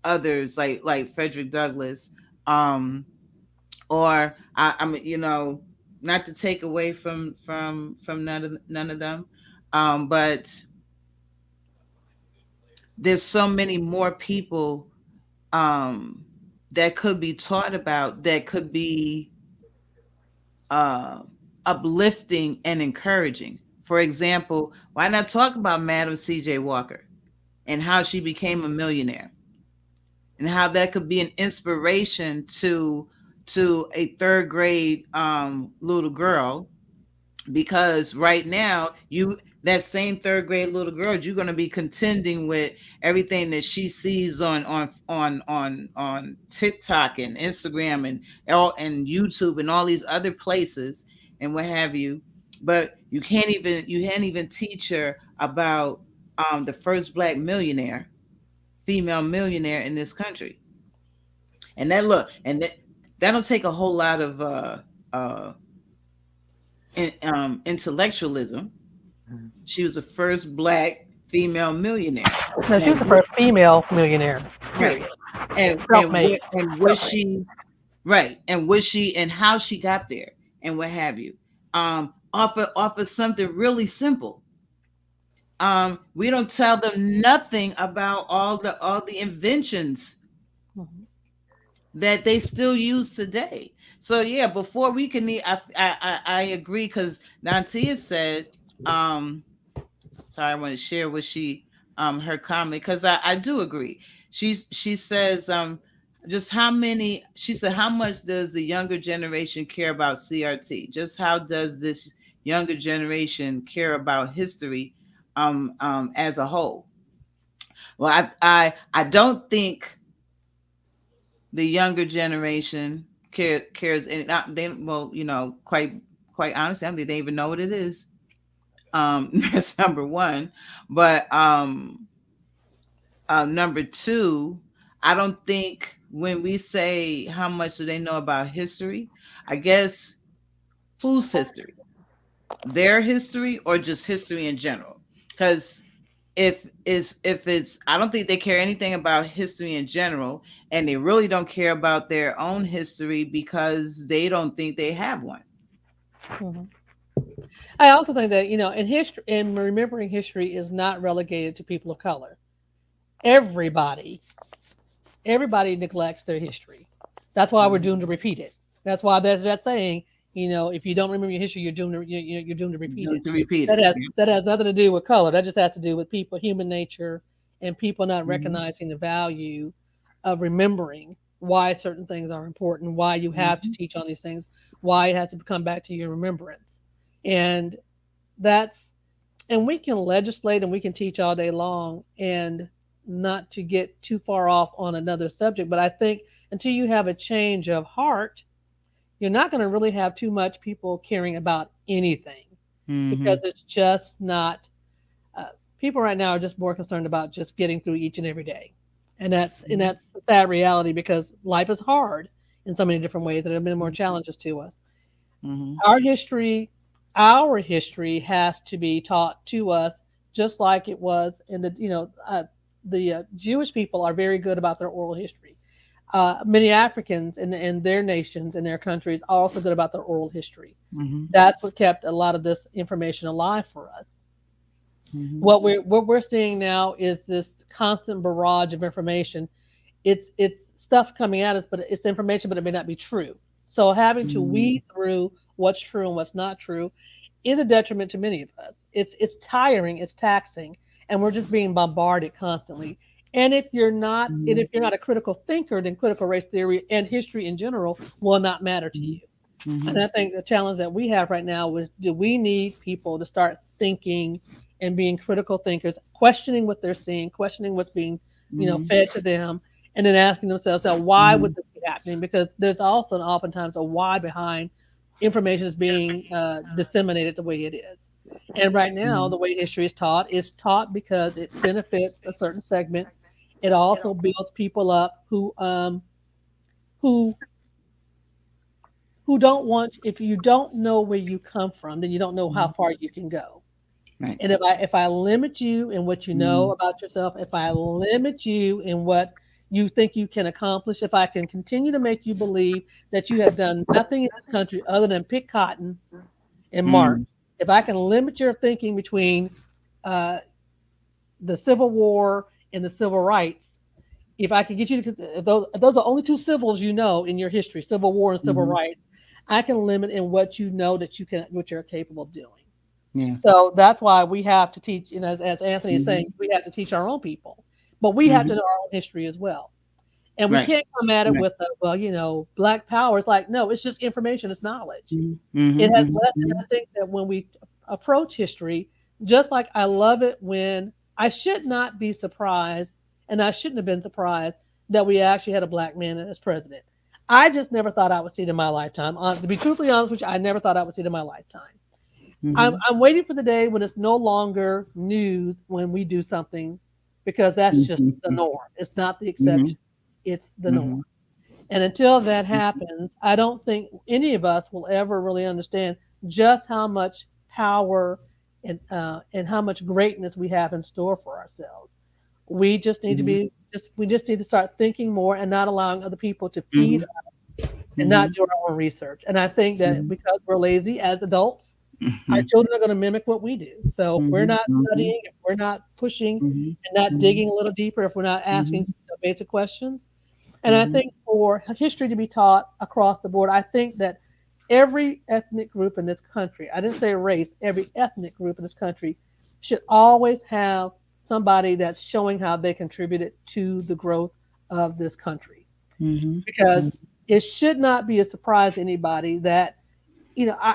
others like Frederick Douglass, um, or I mean, not to take away from none of them, but there's so many more people um, that could be taught about, that could be uh, uplifting and encouraging. For example, why not talk about Madam C.J. Walker and how she became a millionaire, and how that could be an inspiration to a third grade little girl, because right now you, that same third grade little girl, you're going to be contending with everything that she sees on TikTok and Instagram and YouTube and all these other places and what have you. But you can't even teach her about the first black millionaire, female millionaire in this country. And that look, and that don't take a whole lot of uh intellectualism. Mhm. She was the first black female millionaire. No, she was the And first female millionaire. right. Period. And Self-made. was Self-made. she right? And was she, and how she got there and what have you. Off of something really simple. We don't tell them nothing about all the inventions Mhm. that they still use today. So yeah, before we can I agree, because Nantia said, um sorry, I want to share what she her comment, because I do agree. She says, just how many, she said, how much does the younger generation care about CRT? Just how does this younger generation care about history as a whole? Well, I don't think the younger generation cares, and not they, well, quite honestly, I don't think they even know what it is. That's number one. But number two, I don't think when we say how much do they know about history, I guess, whose history? Their history, or just history in general? Because if it's I don't think they care anything about history in general, and they really don't care about their own history because they don't think they have one. Mhm. I also think that in history, and remembering history is not relegated to people of color. Everybody, everybody neglects their history. That's why we're Mhm. doomed to repeat it. That's why there's that saying. If you don't remember your history, you're doomed to repeat it. To repeat That it. has Yeah. that has nothing to do with color. That just has to do with people, human nature, and people not Mhm. recognizing the value of remembering why certain things are important, why you have to Mhm. teach on these things, why it has to come back to your remembrance. And that's and we can legislate and we can teach all day long and not to get too far off on another subject. But I think until you have a change of heart, you're not going to really have too much people caring about anything because Mhm. it's just not. Uh, People right now are just more concerned about just getting through each and every day, and Mhm. that's a sad reality because life is hard in so many different ways. There have been more Mhm. challenges to us. Mhm. Our history, our history has to be taught to us just like it was in the Jewish people are very good about their oral history. Many Africans in their nations and their countries are also good about their oral history. Mhm. That's what kept a lot of this information alive for us. Mhm. What we're seeing now is this constant barrage of information. It's stuff coming at us, but it's information, but it may not be true. So having to Mhm. weed through what's true and what's not true is a detriment to many of us. It's tiring, it's taxing, and we're just being bombarded constantly. And Mhm. if you're not a critical thinker, then critical race theory and history in general will not matter to you. Mhm. And Mhm. I think the challenge that we have right now is, do we need people to start thinking and being critical thinkers, questioning what they're seeing, questioning what's being, Mhm. fed to them, and then asking themselves, now, why would Mhm. this be happening? Because there's also oftentimes a why behind information is being disseminated the way it is. And right now, Mhm. the way history is taught because it benefits a certain segment. It also builds people up who who don't want. If you don't know where you come from, then you don't know how Mhm. far you can go. Right. And if I limit you in what you know Mhm. about yourself, if I limit you in what you think you can accomplish, if I can continue to make you believe that you have done nothing in this country other than pick cotton and march, Mhm. if I can limit your thinking between uh, the Civil War and the civil rights, if I can get you to, if those are only two civils you know in your history, Civil War and civil Mhm. rights, I can limit in what you know that what you're capable of doing. Yeah. So that's why we have to teach, as Anthony is saying, Mhm. we have to teach our own people, but we have to Mhm. know our own history as well. And we Right. can't come at it Right. with, well, Black power. It's like, no, it's just information, it's knowledge. Mhm. It Mhm. has Mhm. less, and I Mhm. think that when we approach history, just like I love it when I should not be surprised, and I shouldn't have been surprised that we actually had a Black man as president. I just never thought I would see it in my lifetime. To be truthfully honest with you, I never thought I would see it in my lifetime. I'm, Mhm. I'm waiting for the day when it's no longer news when we do something, because that's just the Mhm. norm. It's not the Mhm. exception, it's the norm. Mhm. And until that happens, I don't think any of us will ever really understand just how much power and how much greatness we have in store for ourselves. We just need to Mhm. be just we just need to start thinking more and not allowing other people to feed Mhm. us and not Mhm. do our own research. And I think that Mhm. because we're lazy as adults, our Mhm. children are going to mimic what we do. So if we're Mhm. not Mhm. studying, if we're not pushing Mhm. and not Mhm. digging a little deeper, if we're not asking Mhm. basic questions, and I Mhm. think for history to be taught across the board, I think that every ethnic group in this country, I didn't say race, every ethnic group in this country should always have somebody that's showing how they contributed to the growth of this country. Mhm. Because it should not be a surprise to anybody that, I,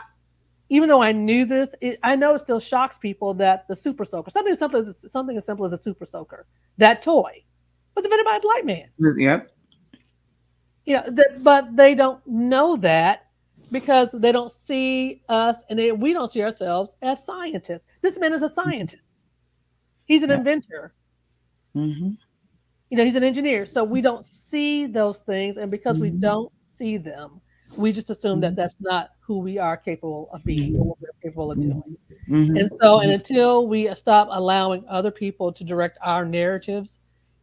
even though I knew this, I know it still shocks people that the super soaker, something as simple as a super soaker, that toy, was invented by a black man. Yep. But they don't know that because they don't see us, and we don't see ourselves as scientists. This man is a scientist. He's an Yep. inventor. Mhm. He's an engineer. So we don't see those things, and because we Mhm. don't see them, we just assume that Mhm. that's not who we are capable of being or Mhm. what we're capable of doing. Mhm. Mhm. And until we stop allowing other people to direct our narratives,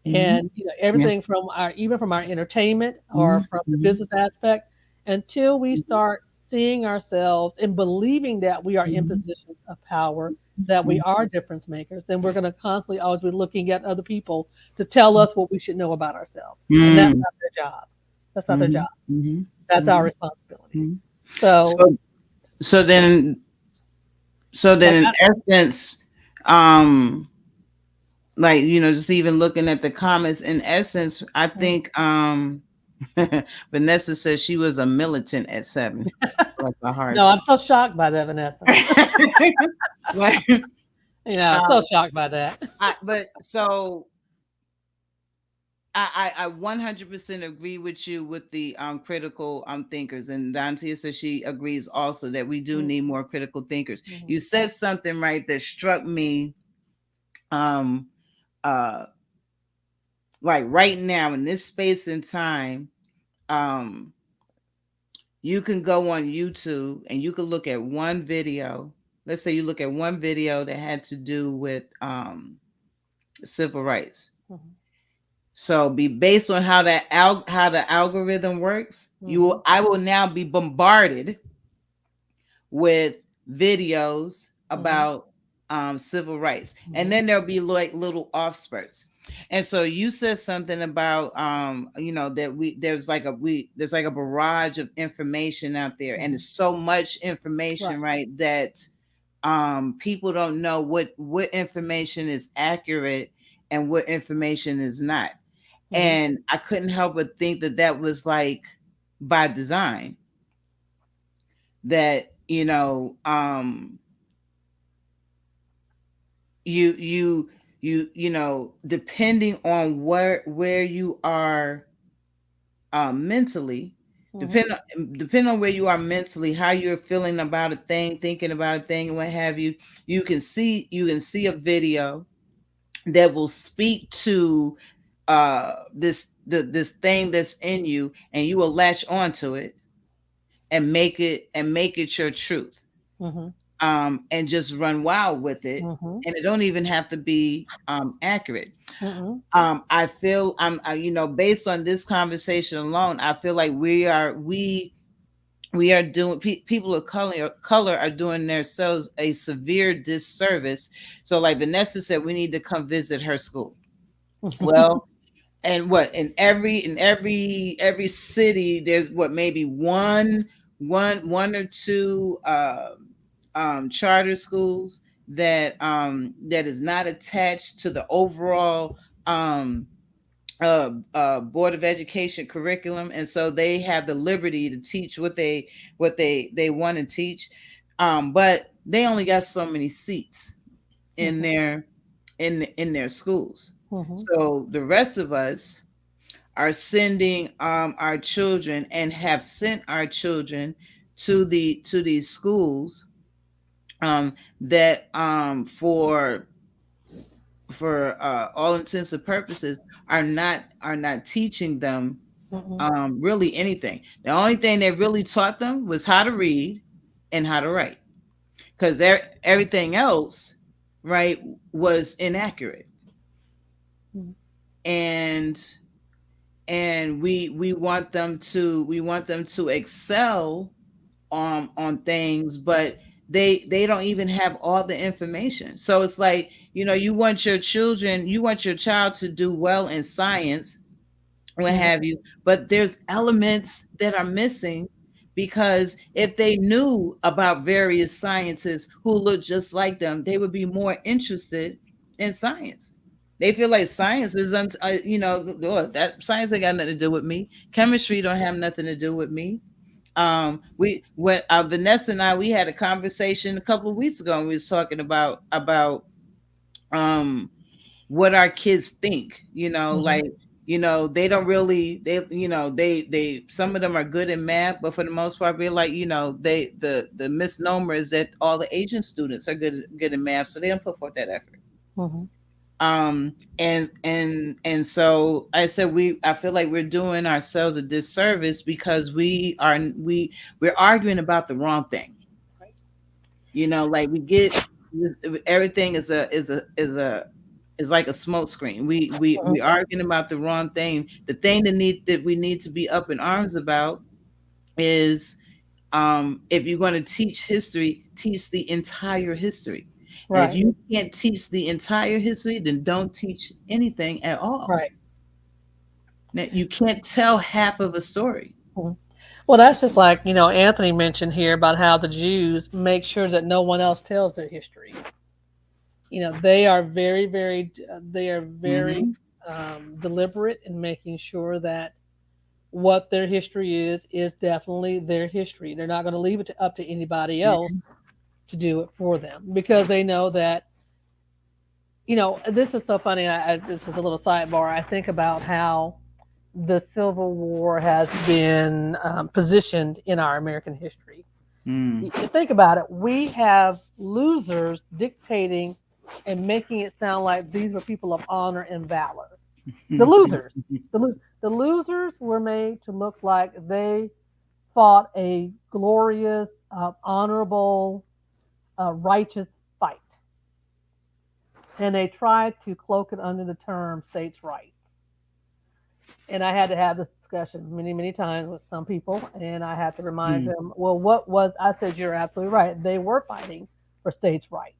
Mhm. and Yeah. everything from even from our entertainment or Mhm. from the Mhm. business aspect, until we Mhm. start seeing ourselves and believing that we are in Mhm. positions of power, that we Mhm. are difference makers, then we're going to constantly always be looking at other people to tell us what we should know about ourselves. And that's Mm. not their job. That's not their job. Mhm. Mhm. That's our Mhm. responsibility. Mhm. So, So so then so like, then in essence, um, like just even looking at the comments, in essence, I think Vanessa says she was a militant at 7. Like my no, heart. I'm so shocked by that, Vanessa. Like, I'm so um, shocked by that. but so I 100% agree with you with the critical thinkers, and Dantia says she agrees also that we do need more critical thinkers. Mhm. You said something right that struck me, um uh like right now in this space and time. um you can go on YouTube and you can look at one video. Let's say you look at one video that had to do with civil rights. Mhm. So be based on how how the algorithm works, Mhm. I will now be bombarded with videos Mhm. about civil rights, and Mhm. then there'll be like little off spurts. And so you said something about that there's like a barrage of information out there, and Mhm. there's so much information, Right. right, that people don't know what information is accurate and what information is not. Mhm. And I couldn't help but think that that was like by design, that depending on where you are mentally, Mhm. depend on where you are mentally, how you're feeling about a thing, thinking about a thing, and what have you. You can see a video that will speak to this thing that's in you, and you will latch onto it and make it your truth, Mhm. and just run wild with it. Mhm. And it don't even have to be accurate. Mhm. I feel based on this conversation alone, I feel like we are doing people of color are doing themselves a severe disservice. So like Vanessa said, we need to come visit her school. Well, and what in every city there's what maybe one or two charter schools that is not attached to the overall um, board of education curriculum, and so they have the liberty to teach what they want to teach, but they only got so many seats in Mhm. their schools. Mhm. So the rest of us are sending our children and have sent our children to these schools that for all intents and purposes are not teaching them Mhm. really anything. The only thing they really taught them was how to read and how to write, because everything else, right, was inaccurate. Mhm. and and we want them to excel on things, but they don't even have all the information. So it's like, you want your child to do well in science, what Mhm. have you, but there's elements that are missing, because if they knew about various scientists who look just like them, they would be more interested in science. They feel like science is "Oh, that science ain't got nothing to do with me. Chemistry don't have nothing to do with me." We when Vanessa and I, we had a conversation a couple of weeks ago, and we was talking about um what our kids think, Mhm. like, they don't really, they some of them are good in math, but for the most part, we're like, the misnomer is that all the Asian students are good in math, so they don't put forth that effort. Mhm. And so I feel like we're doing ourselves a disservice, because we're arguing about the wrong thing. Right. Like, we get everything is like a smoke screen. We Mhm. arguing about the wrong thing. The thing that we need to be up in arms about is, if you're going to teach history, teach the entire history. And if Right. you can't teach the entire history, then don't teach anything at all. Right. Now, you can't tell half of a story. Mhm. Well, that's just like, Anthony mentioned here about how the Jews make sure that no one else tells their history. They are very, very, they are very Mm-hmm. deliberate in making sure that what their history is definitely their history. They're not going to leave it up to anybody else to do it for them, because they know that, this is so funny. This is a little sidebar. I think about how the Civil War has been positioned in our American history. Mm-hmm. You think about it, we have losers dictating and making it sound like these were people of honor and valor. The losers, the losers were made to look like they fought a glorious, honorable, righteous fight, and they tried to cloak it under the term states' rights. And I had to have this discussion many, many times with some people, and I had to remind them, well, what was, I said, you're absolutely right. They were fighting for states' rights.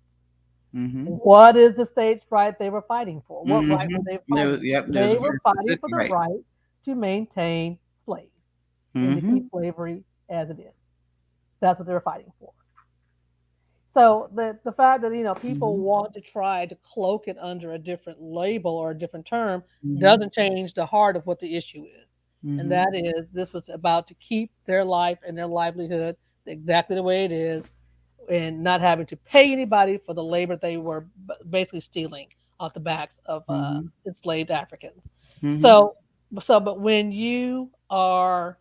Mm-hmm. What is the states' right they were fighting for? What right Mm-hmm. were they fighting for? Yep, there's They a were very fighting specific for the right. right to maintain slaves and to keep Mm-hmm. slavery as it is. That's what they were fighting for. So the fact that people Mm-hmm. want to try to cloak it under a different label or a different term Mm-hmm. doesn't change the heart of what the issue is, and Mm-hmm. that is this was about to keep their life and their livelihood exactly the way it is, and not having to pay anybody for the labor they were basically stealing off the backs of Mm-hmm. enslaved Africans. Mm-hmm. So, but when you are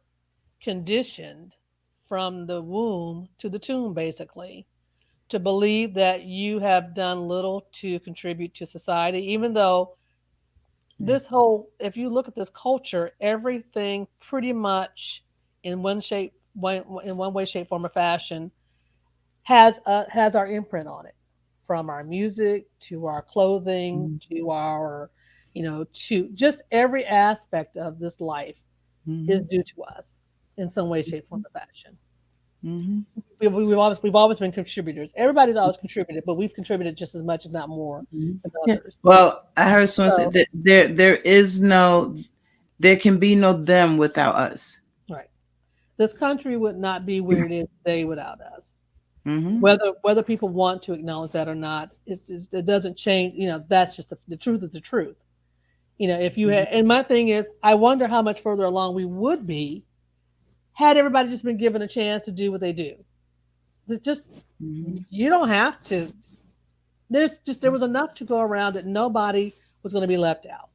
conditioned from the womb to the tomb, basically, to believe that you have done little to contribute to society, even though this whole, if you look at this culture, everything pretty much in one way, shape, form, or fashion has our imprint on it, from our music to our clothing to our, to just every aspect of this life is Mm-hmm. due to us in some way, shape, form, or fashion. Mm-hmm. We've always been contributors. Everybody's always contributed, but we've contributed just as much, if not more, Mhm. than Yeah. others. Well, I heard someone say So, that there can be no them without us. right, this country would not be where it is today without us. Mm-hmm. Whether people want to acknowledge that or not, it doesn't change. That's just the truth is the truth. If you had, and my thing is, I wonder how much further along we would be had everybody just been given a chance to do what they do. It's just Mm-hmm. you don't have to. There was enough to go around that nobody was going to be left out.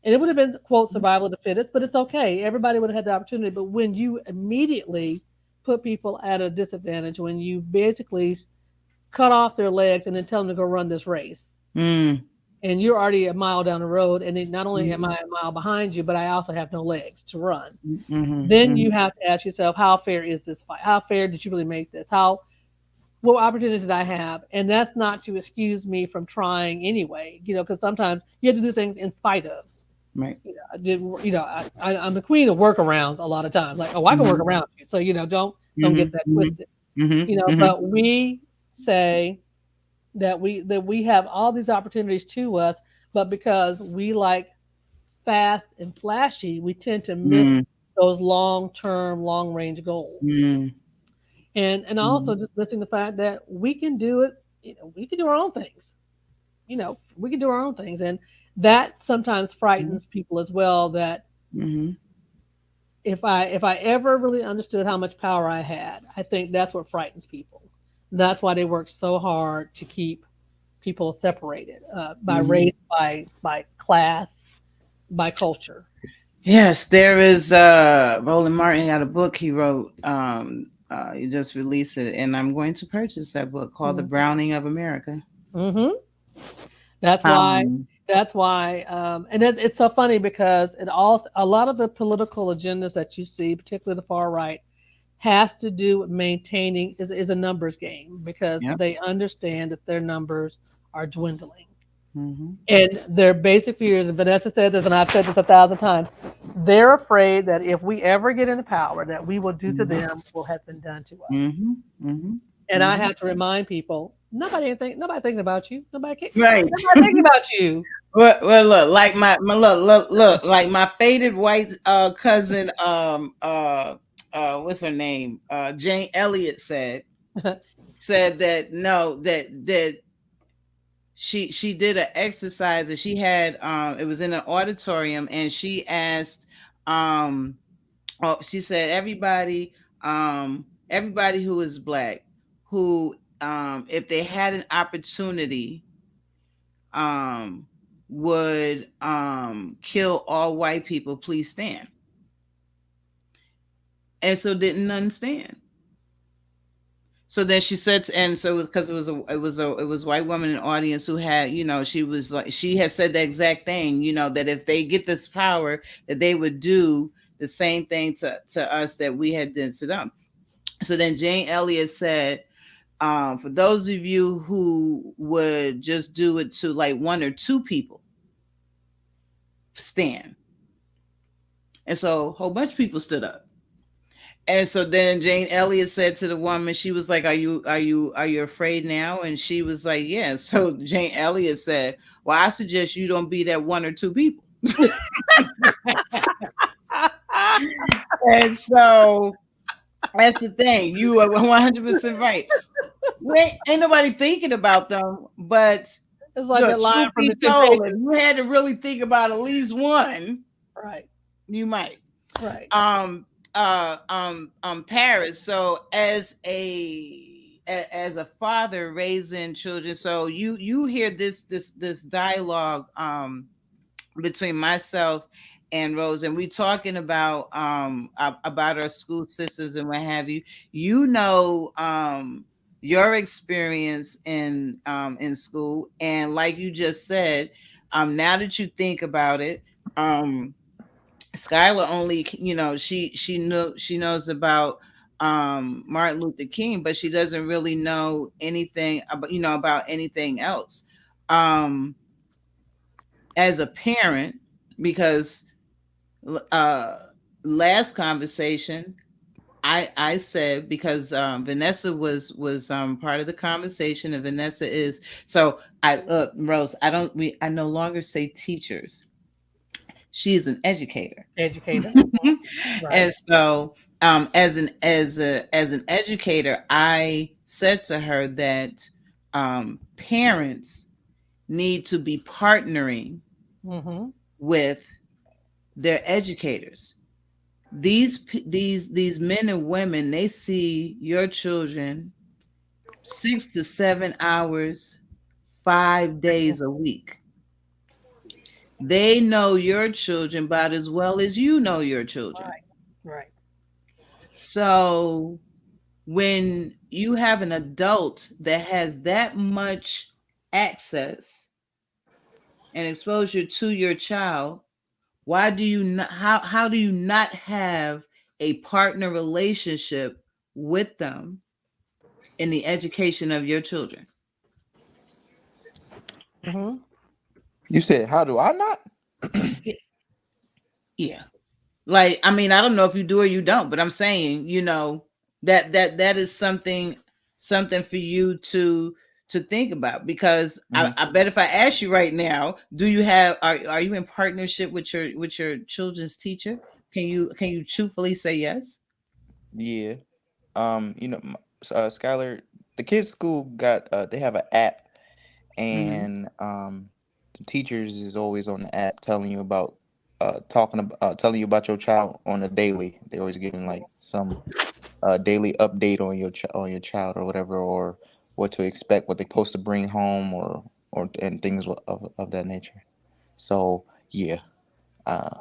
And it would have been quote survival of the fittest, but it's okay. Everybody would have had the opportunity. But when you immediately put people at a disadvantage, when you basically cut off their legs and then tell them to go run this race, Mm-hmm. and you're already a mile down the road, and not only am I a mile behind you, but I also have no legs to run. Then you Mm-hmm. have to ask yourself, how fair is this fight? How fair did you really make this? What opportunities did I have? And that's not to excuse me from trying anyway, because sometimes you have to do things in spite of. Right. I did, I'm the queen of workarounds a lot of times. Like, oh, I can work Mm-hmm. around you. So, don't get that Mm-hmm. twisted. Mm-hmm. But we say that we have all these opportunities to us, but because we like fast and flashy, we tend to miss Mm-hmm. those long-term, long-range goals. Mm-hmm. And also just missing the fact that we can do it, we can do our own things. We can do our own things. And that sometimes frightens people as well, that Mm-hmm. if I ever really understood how much power I had, I think that's what frightens people. That's why they work so hard to keep people separated, by Mm-hmm. race, by class, by culture. Yes, there is Roland Martin got a book he wrote. He just released it, and I'm going to purchase that book called The Mm-hmm. Browning of America. Mm-hmm. That's why. Um, That's why, and it's so funny because a lot of the political agendas that you see, particularly the far right, has to do with maintaining is a numbers game because yeah. they understand that their numbers are dwindling. Mm-hmm. And their basic fears, and Vanessa said this, and I've said this 1,000 times, they're afraid that if we ever get into power, that we will do to Mm-hmm. them what has been done to us. Mm-hmm. Mm-hmm. And I Mm-hmm. have to remind people, nobody thinking about you. Right. Nobody thinking about you. Well, look, like my look, like my faded white cousin, what's her name? Jane Elliott said that no, that she did an exercise that she had, it was in an auditorium, and she asked, um she said everybody who is black, who if they had an opportunity, um would kill all white people, please stand. And so didn't understand. So then she said, and so it was because it was white woman in the audience who had, she was like, she had said the exact thing, that if they get this power, that they would do the same thing to us that we had done to them. So then Jane Elliott said, for those of you who would just do it to like one or two people, stand. And so a whole bunch of people stood up. And so then Jane Elliott said to the woman, she was like, are you afraid now? And she was like, yeah. So Jane Elliott said, well, I suggest you don't be that one or two people. And so that's the thing. You are 100% right. Ain't nobody thinking about them, but It's like look, that line truth from be the told, if Temptations. you had to really think about at least one, Right, you might. right. Paris. So as a father raising children, so you hear this dialogue between myself and Rose, and we talking about our school systems and what have you. Your experience in school, and like you just said, now that you think about it, Skylar only, she knows about Martin Luther King, but she doesn't really know anything about anything else. Um, as a parent, because uh, last conversation, I said, because Vanessa was part of the conversation, and Vanessa is, so I Rose, I no longer say teachers. She is an educator. Educator. Right. And so as an educator, I said to her that parents need to be partnering Mm-hmm. with their educators. These men and women, they see your children 6 to 7 hours, 5 days a week. They know your children about as well as you know your children. Right. Right. So when you have an adult that has that much access and exposure to your child, why do you not how do you not have a partner relationship with them in the education of your children? Mm-hmm. You said, how do I not? Yeah. Like, I mean, I don't know if you do or you don't, but I'm saying, that is something for you to think about, because Mhm. I bet if I ask you right now, do you have are you in partnership with your children's teacher? Can you truthfully say yes? Yeah. Skylar, the kids' school got they have an app, Mm-hmm. and the teachers is always on the app telling you about telling you about your child on a daily. They always giving like some daily update on on your child or whatever, or what to expect, what they're supposed to bring home, or and things of that nature. So yeah, uh,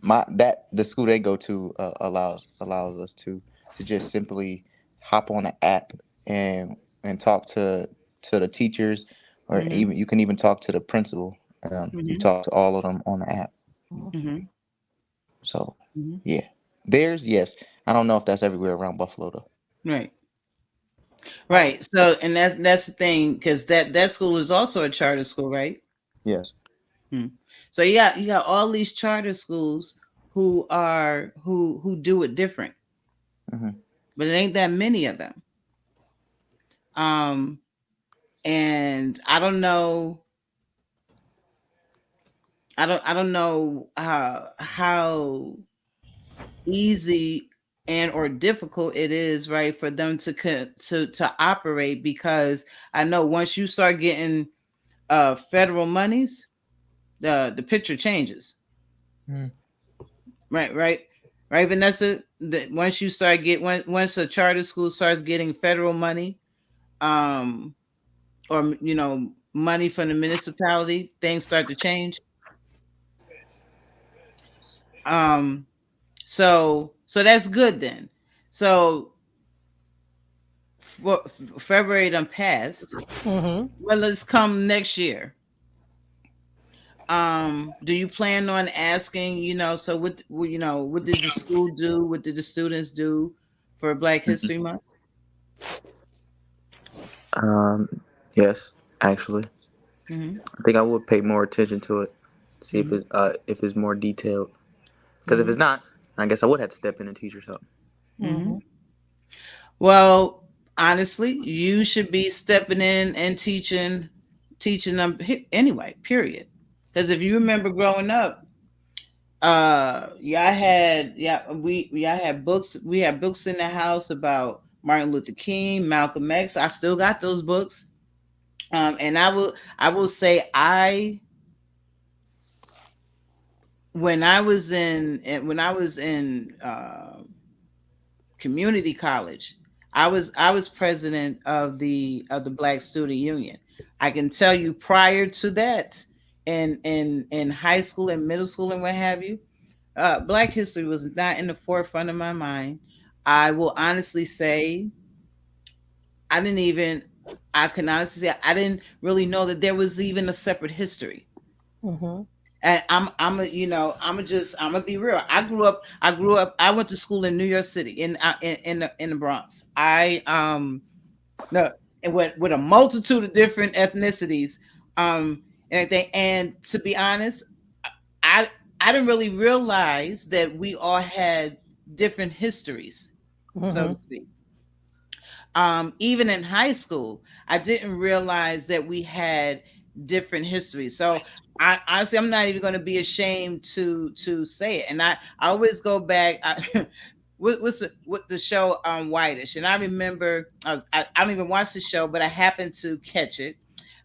my that the school they go to allows us to just simply hop on an app and talk to the teachers, or Mm-hmm. even you can even talk to the principal. You Mm-hmm. talk to all of them on the app. Mm-hmm. So Mm-hmm. yeah, there's yes. I don't know if that's everywhere around Buffalo though. Right. Right. So, and that's the thing, because that school is also a charter school, right? Yes. Hmm. So you got all these charter schools who do it different, Hmm. but it ain't that many of them. Um, and I don't know how easy and or difficult it is, right, for them to operate, because I know once you start getting federal monies, the picture changes. Mm. Right, right, right, Vanessa. That once you start once a charter school starts getting federal money, um, or money from the municipality, things start to change. Um, so that's good then. So for February done passed. Mm-hmm. Well, let's come next year. Do you plan on asking? So what did the school do? What did the students do for Black Mhm. History Month? Um, yes, actually, Mm-hmm. I think I would pay more attention to it, see Mm-hmm. if it's more detailed. Because if Mm-hmm. it's not, I guess I would have to step in and teach or something. Mm-hmm. Mm-hmm. Well, honestly, you should be stepping in and teaching them anyway. Period. Because if you remember growing up, y'all had books. We had books in the house about Martin Luther King, Malcolm X. I still got those books. And I will say, when I was in community college, I was president of the Black Student Union. I can tell you, prior to that, in high school and middle school and what have you, Black history was not in the forefront of my mind. I will honestly say, I didn't even I can honestly say I didn't really know that there was even a separate history. Mm-hmm. And I'm gonna be real. I went to school in New York City, in the Bronx. I no and with a multitude of different ethnicities, and everything. And to be honest, I I didn't really realize that we all had different histories, so Mm-hmm. to speak. Even in high school, I didn't realize that we had different histories. So I honestly, I'm not even going to be ashamed to say it. And I always go back. what the show Whitish, and I remember I don't even watch the show, but I happened to catch it.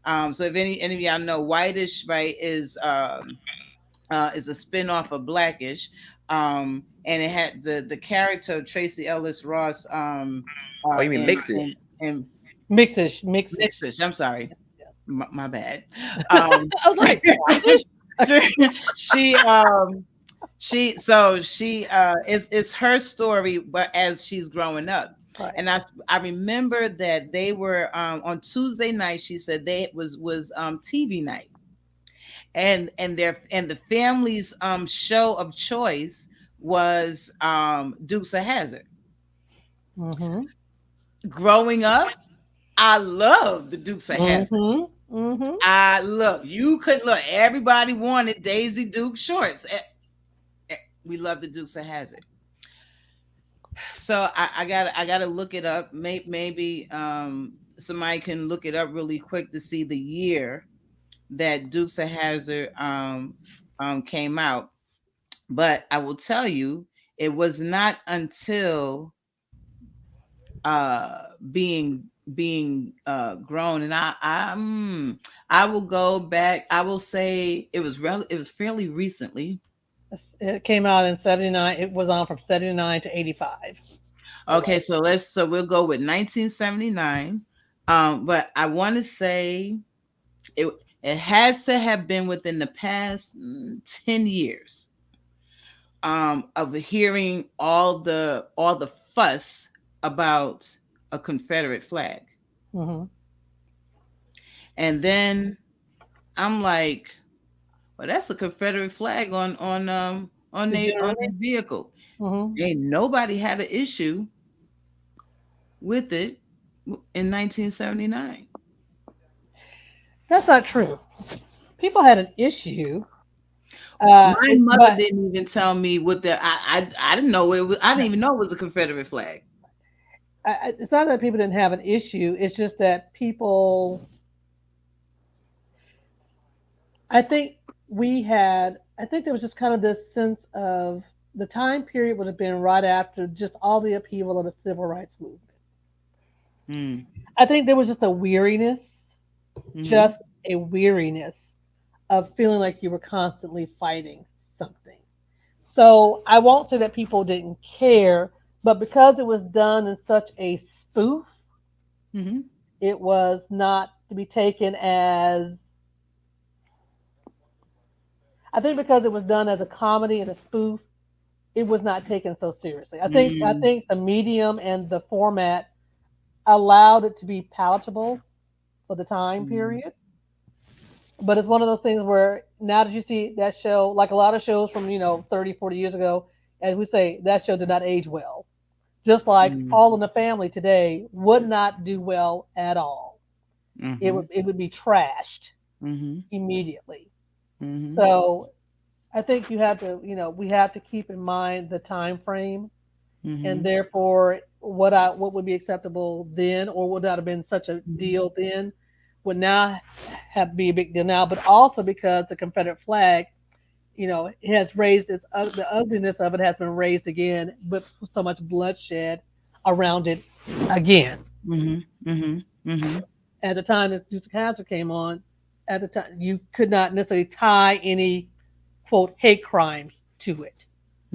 So if any of y'all know Whitish, right, is a spinoff of Blackish, and it had the character of Tracy Ellis Ross Oh, you mean mixed-ish? in Mixish, mixish. Mixish. I'm sorry, my bad. I was like, Whitish? she she it's her story, but as she's growing up. Right. And I remember that they were on Tuesday night. She said they was TV night, and the family's show of choice was Dukes of Hazzard. Mm-hmm. Growing up, I loved the Dukes of Hazzard. Mm-hmm. Mm-hmm. I look, you could look. Everybody wanted Daisy Duke shorts. We love the Dukes of Hazzard. So I gotta look it up. Maybe somebody can look it up really quick to see the year that Dukes of Hazzard came out. But I will tell you, it was not until being grown, and I will go back. I will say it was fairly recently. It came out in 79. It was on from 79 to 85. Okay, so we'll go with 1979. But I want to say it it has to have been within the past 10 years of hearing all the fuss about a Confederate flag. Mm-hmm. And then I'm like, well, that's a Confederate flag Did you on really? their vehicle. Mm-hmm. Ain't nobody had an issue with it in 1979. That's not true. People had an issue. My mother But didn't even tell me what I didn't know it was. I didn't even know it was a Confederate flag. it's not that people didn't have an issue. It's just that people, I think I think there was just kind of this sense of the time period would have been right after just all the upheaval of the civil rights movement. Mm. I think there was just a weariness, Hmm. just a weariness of feeling like you were constantly fighting something. So I won't say that people didn't care, but because it was done in such a spoof, Hmm. it was not to be taken as, I think because it was done as a comedy and a spoof, it was not taken so seriously. I Mm. think the medium and the format allowed it to be palatable for the time Mm. period. But it's one of those things where now that you see that show, like a lot of shows from, 30, 40 years ago, as we say, that show did not age well. Just like Mm. All in the Family today would not do well at all. Hmm. It would be trashed Hmm. immediately. Hmm. So I think you have to, we have to keep in mind the time frame, and Hmm. therefore what would be acceptable then, or would not have been such a deal then, would now have be a big deal now. But also because the Confederate flag, it has raised the ugliness of it has been raised again with so much bloodshed around it again. Hmm. Hmm. Hmm. At the time that Dukes of Hazzard came on, at the time you could not necessarily tie any quote hate crimes to it.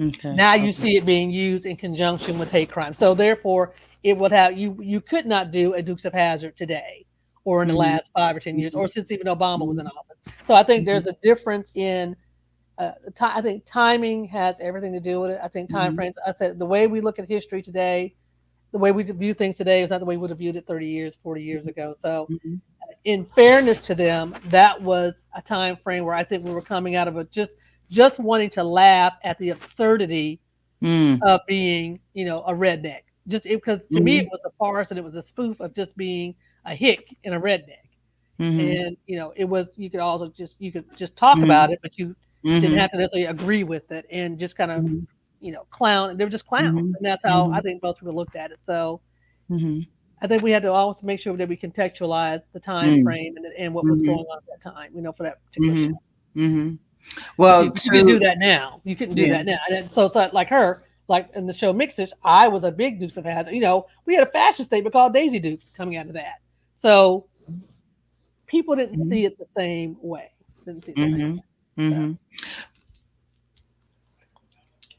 Okay. Now you Okay. see it being used in conjunction with hate crime. So therefore, it would have you could not do a Dukes of Hazzard today, or in the Hmm. last 5 or 10 years, or since even Obama was in Hmm. office. So I think Hmm. there's a difference in. I think timing has everything to do with it. I think time Hmm. frames. I said the way we look at history today, the way we view things today is not the way we would have viewed it 30 years, 40 years ago. So Hmm. in fairness to them, that was a time frame where I think we were coming out of it just wanting to laugh at the absurdity Hmm. of being, a redneck. Just because to me it Hmm. was a farce and it was a spoof of just being a hick and a redneck. Hmm. And it was you could just talk Hmm. about it, but you didn't Hmm. have to necessarily agree with it and just kind of Hmm. clown. They were just clowns, Hmm. and that's how I Hmm. think most people looked at it. So Hmm. I think we had to always make sure that we contextualize the time Hmm. frame and what was Hmm. going on at that time, for that particular Hmm. show. Hmm. But Well, you couldn't do to that now. You couldn't do yeah. that now. And so it's like her, like in the show Mixers, I was a big Dukes of Hazzard. We had a fashion statement called Daisy Dukes coming out of that. So people didn't see it the same way. Didn't see it the same Mm-hmm. way. So Mm-hmm.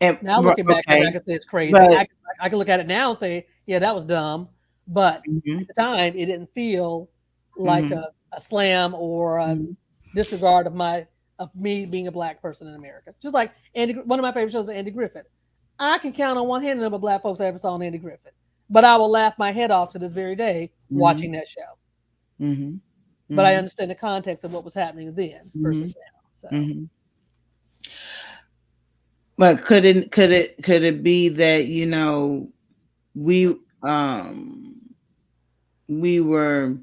And now looking back at it, I okay, can say it's crazy. but I can look at it now and say, yeah, that was dumb. But mm-hmm, at the time, it didn't feel like mm-hmm, a slam or a mm-hmm, disregard of me being a black person in America. Just like one of my favorite shows is Andy Griffith. I can count on one hand the number of black folks I ever saw on Andy Griffith. But I will laugh my head off to this very day mm-hmm, watching that show. mm-hmm, But I mm-hmm, understand the context of what was happening then mm-hmm, versus now. So mm-hmm. But could it be that we we were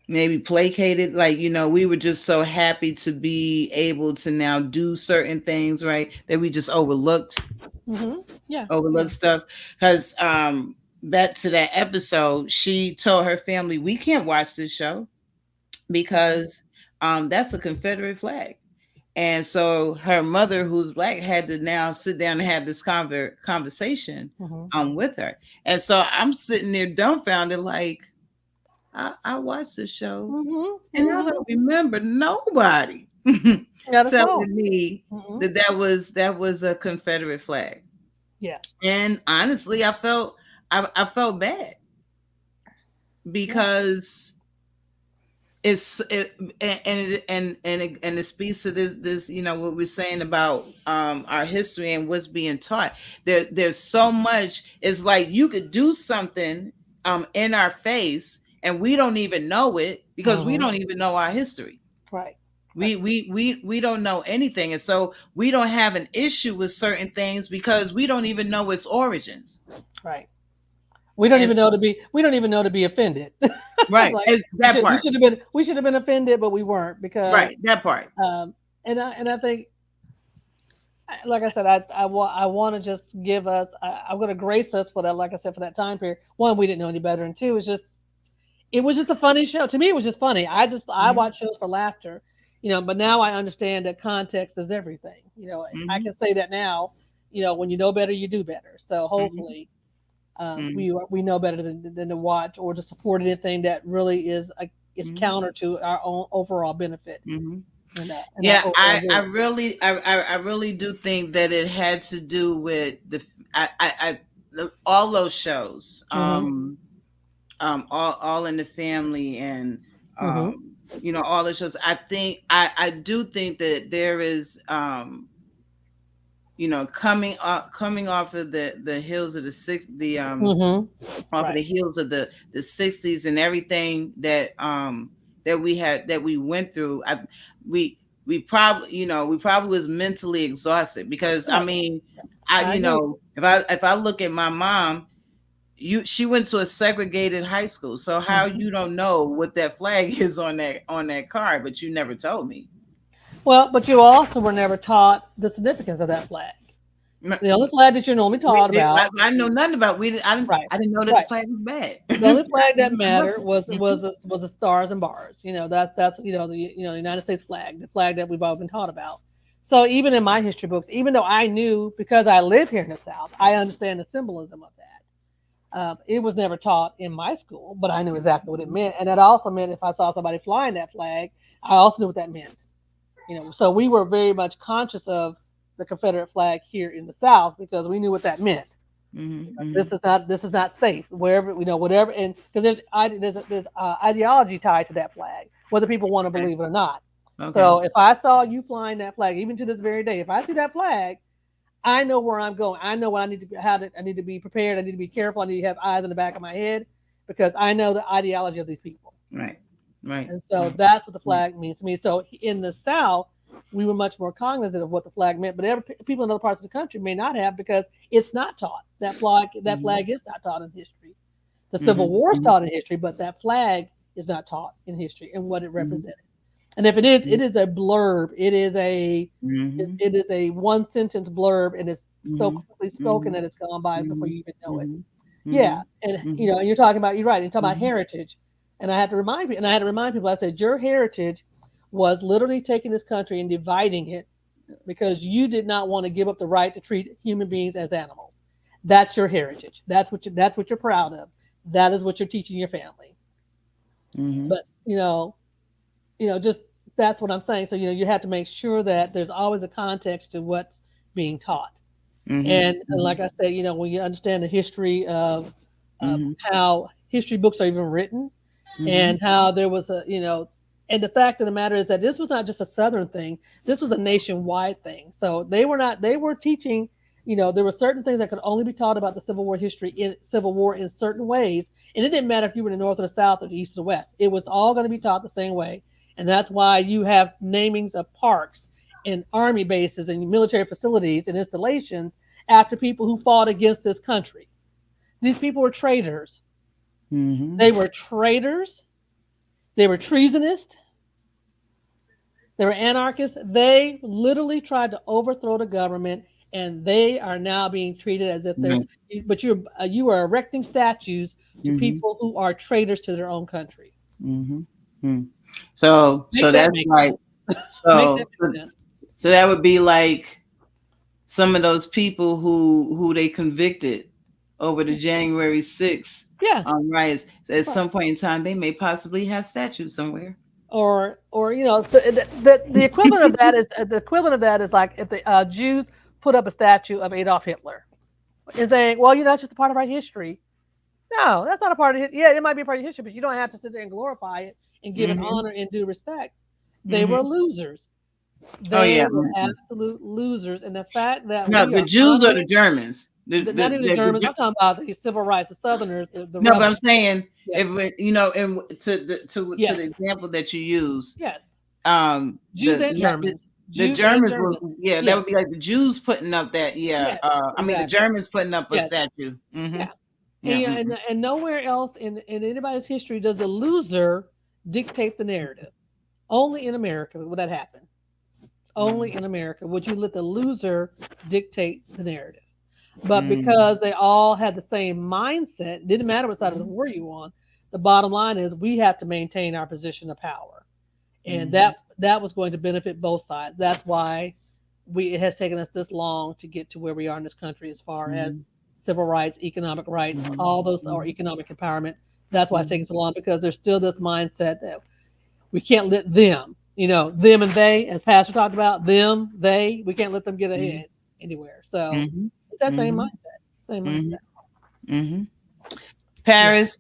maybe placated, like we were just so happy to be able to now do certain things, right, that we just mm-hmm. Yeah, yeah. stuff, because back to that episode, she told her family, we can't watch this show because that's a Confederate flag. And so her mother, who's black, had to now sit down and have this conversation Mm-hmm. with her. And so I'm sitting there dumbfounded, like, I watched the show Mm-hmm. and I Mm-hmm. don't remember nobody Yeah, that's all. telling me Mm-hmm. that was a Confederate flag. Yeah. And honestly, I felt bad Yeah. because it speaks to this what we're saying about our history and what's being taught. There's so much. It's like you could do something in our face and we don't even know it because we Mm-hmm. don't even know our history. Right. Right. We don't know anything, and so we don't have an issue with certain things because we don't even know its origins. Right. We don't And even know to be. We don't even know to be offended. right, Like it's that we part. should have been. We should have been offended, but we weren't because. Right, that part. And I think, like I said, I want to just give us. I'm going to grace us for that. Like I said, for that time period. One, we didn't know any better, and two, it was just a funny show. To me, it was just funny. I Mhm, watch shows for laughter, but now I understand that context is everything. I mhm, can say that now. When you know better, you do better. So mhm, hopefully, mhm, we know better than to watch or to support anything that really is mhm, counter to our own overall benefit mhm. and our Yeah, overall I good. really I really do think that it had to do with all those shows, Mm-hmm. all in the family, and Mm-hmm. all the shows. I do think that there is coming off of the hills of Mm-hmm. off of Right. the heels of the 60s and everything that we went through. We probably was mentally exhausted because I Right. mean, I agree. if I look at my mom, she went to a segregated high school, so how Mm-hmm. you don't know what that flag is on that card, but you never told me. Well, but you also were never taught the significance of that flag. The only flag that you're normally taught about, I know nothing about. right, I didn't know that the right. flag was bad. The only flag I that didn't know mattered was the stars and bars. That's the United States flag, the flag that we've all been taught about. So even in my history books, even though I knew because I live here in the South, I understand the symbolism of that. It was never taught in my school, but I knew exactly what it meant, and that also meant if I saw somebody flying that flag, I also knew what that meant. So we were very much conscious of the Confederate flag here in the South because we knew what that meant. Mhm, This is not safe wherever whatever, and because there's ideology tied to that flag, whether people want to okay. believe it or not. Okay. So if I saw you flying that flag, even to this very day, if I see that flag, I know where I'm going. I know what I need to how to, I need to be prepared. I need to be careful. I need to have eyes in the back of my head because I know the ideology of these people. Right. Right. And so Right. that's what the Right. flag means to me. So in the South, we were much more cognizant of what the flag meant, but people in other parts of the country may not have because it's not taught. That flag is not taught in history. The Civil Mhm, War is mhm, taught in history, but that flag is not taught in history and what it mhm, represented. And if it is, mhm, it is a blurb. mhm, It is a one sentence blurb, and it's so mhm, quickly spoken mhm, that it's gone by before mhm, you even know it. mhm, Yeah, mhm, and mhm, and you're talking about you're right. You're talking about mhm, heritage, and I had to remind people. I said your heritage was literally taking this country and dividing it because you did not want to give up the right to treat human beings as animals. That's your heritage. That's what you're proud of. That is what you're teaching your family. Mm-hmm. But just that's what I'm saying. So you have to make sure that there's always a context to what's being taught. And Mm-hmm. like I said, when you understand the history of Mm-hmm. how history books are even written, Mm-hmm. and how there was and the fact of the matter is that this was not just a Southern thing. This was a nationwide thing. So they were teaching, there were certain things that could only be taught about the Civil War in certain ways. And it didn't matter if you were in the North or the South or the East or the West. It was all going to be taught the same way. And that's why you have namings of parks and army bases and military facilities and installations after people who fought against this country. These people were traitors. Mm-hmm. They were traitors. They were treasonous. They were anarchists. They literally tried to overthrow the government, and they are now being treated as if they're. Right. But you are erecting statues to Mm-hmm. people who are traitors to their own country. Mm-hmm. Mm. So Make that that's make like make that so make sense. so that would be like some of those people who they convicted over the January 6th Yeah, riots. At right. some point in time, they may possibly have statues somewhere. Or so the equivalent of that is like if the Jews put up a statue of Adolf Hitler and saying, well, that's just a part of our history. No, that's not a part of it. Yeah, it might be a part of history, but you don't have to sit there and glorify it and give it Mm-hmm. honor and due respect. They were Mm-hmm. losers. Oh They yeah. were absolute losers. And the fact that No, we the are Jews or the honoring, Germans. not even the Germans, I'm talking about the civil rights, the Southerners, the No, but I'm rebels. saying Yes, if and to the yes, example that you use, yes. Jews the and not the, Germans. the Jews and Germans were, Germans. yeah, that Yes, would be like the Jews putting up that, yeah, yes, I mean the exactly. Germans putting up a Yes, statue. Mm-hmm. yeah. Yeah. And nowhere else in anybody's history does the loser dictate the narrative. Only in America would that happen. Only in America would you let the loser dictate the narrative. But Mm-hmm. because they all had the same mindset, didn't matter what side of the war you were on. The bottom line is we have to maintain our position of power, and Mm-hmm. that was going to benefit both sides. That's why it has taken us this long to get to where we are in this country as far as Mm-hmm. civil rights, economic rights, Mm-hmm. all those, or Mm-hmm. economic empowerment. That's why it's Mm-hmm. taking so long because there's still this mindset that we can't let them, them and they, as Pastor talked about, them, they, we can't let them get ahead anywhere. So Mm-hmm. it's that same Mm-hmm. mindset, same Mm-hmm. mindset. Mm-hmm. Yeah. Paris.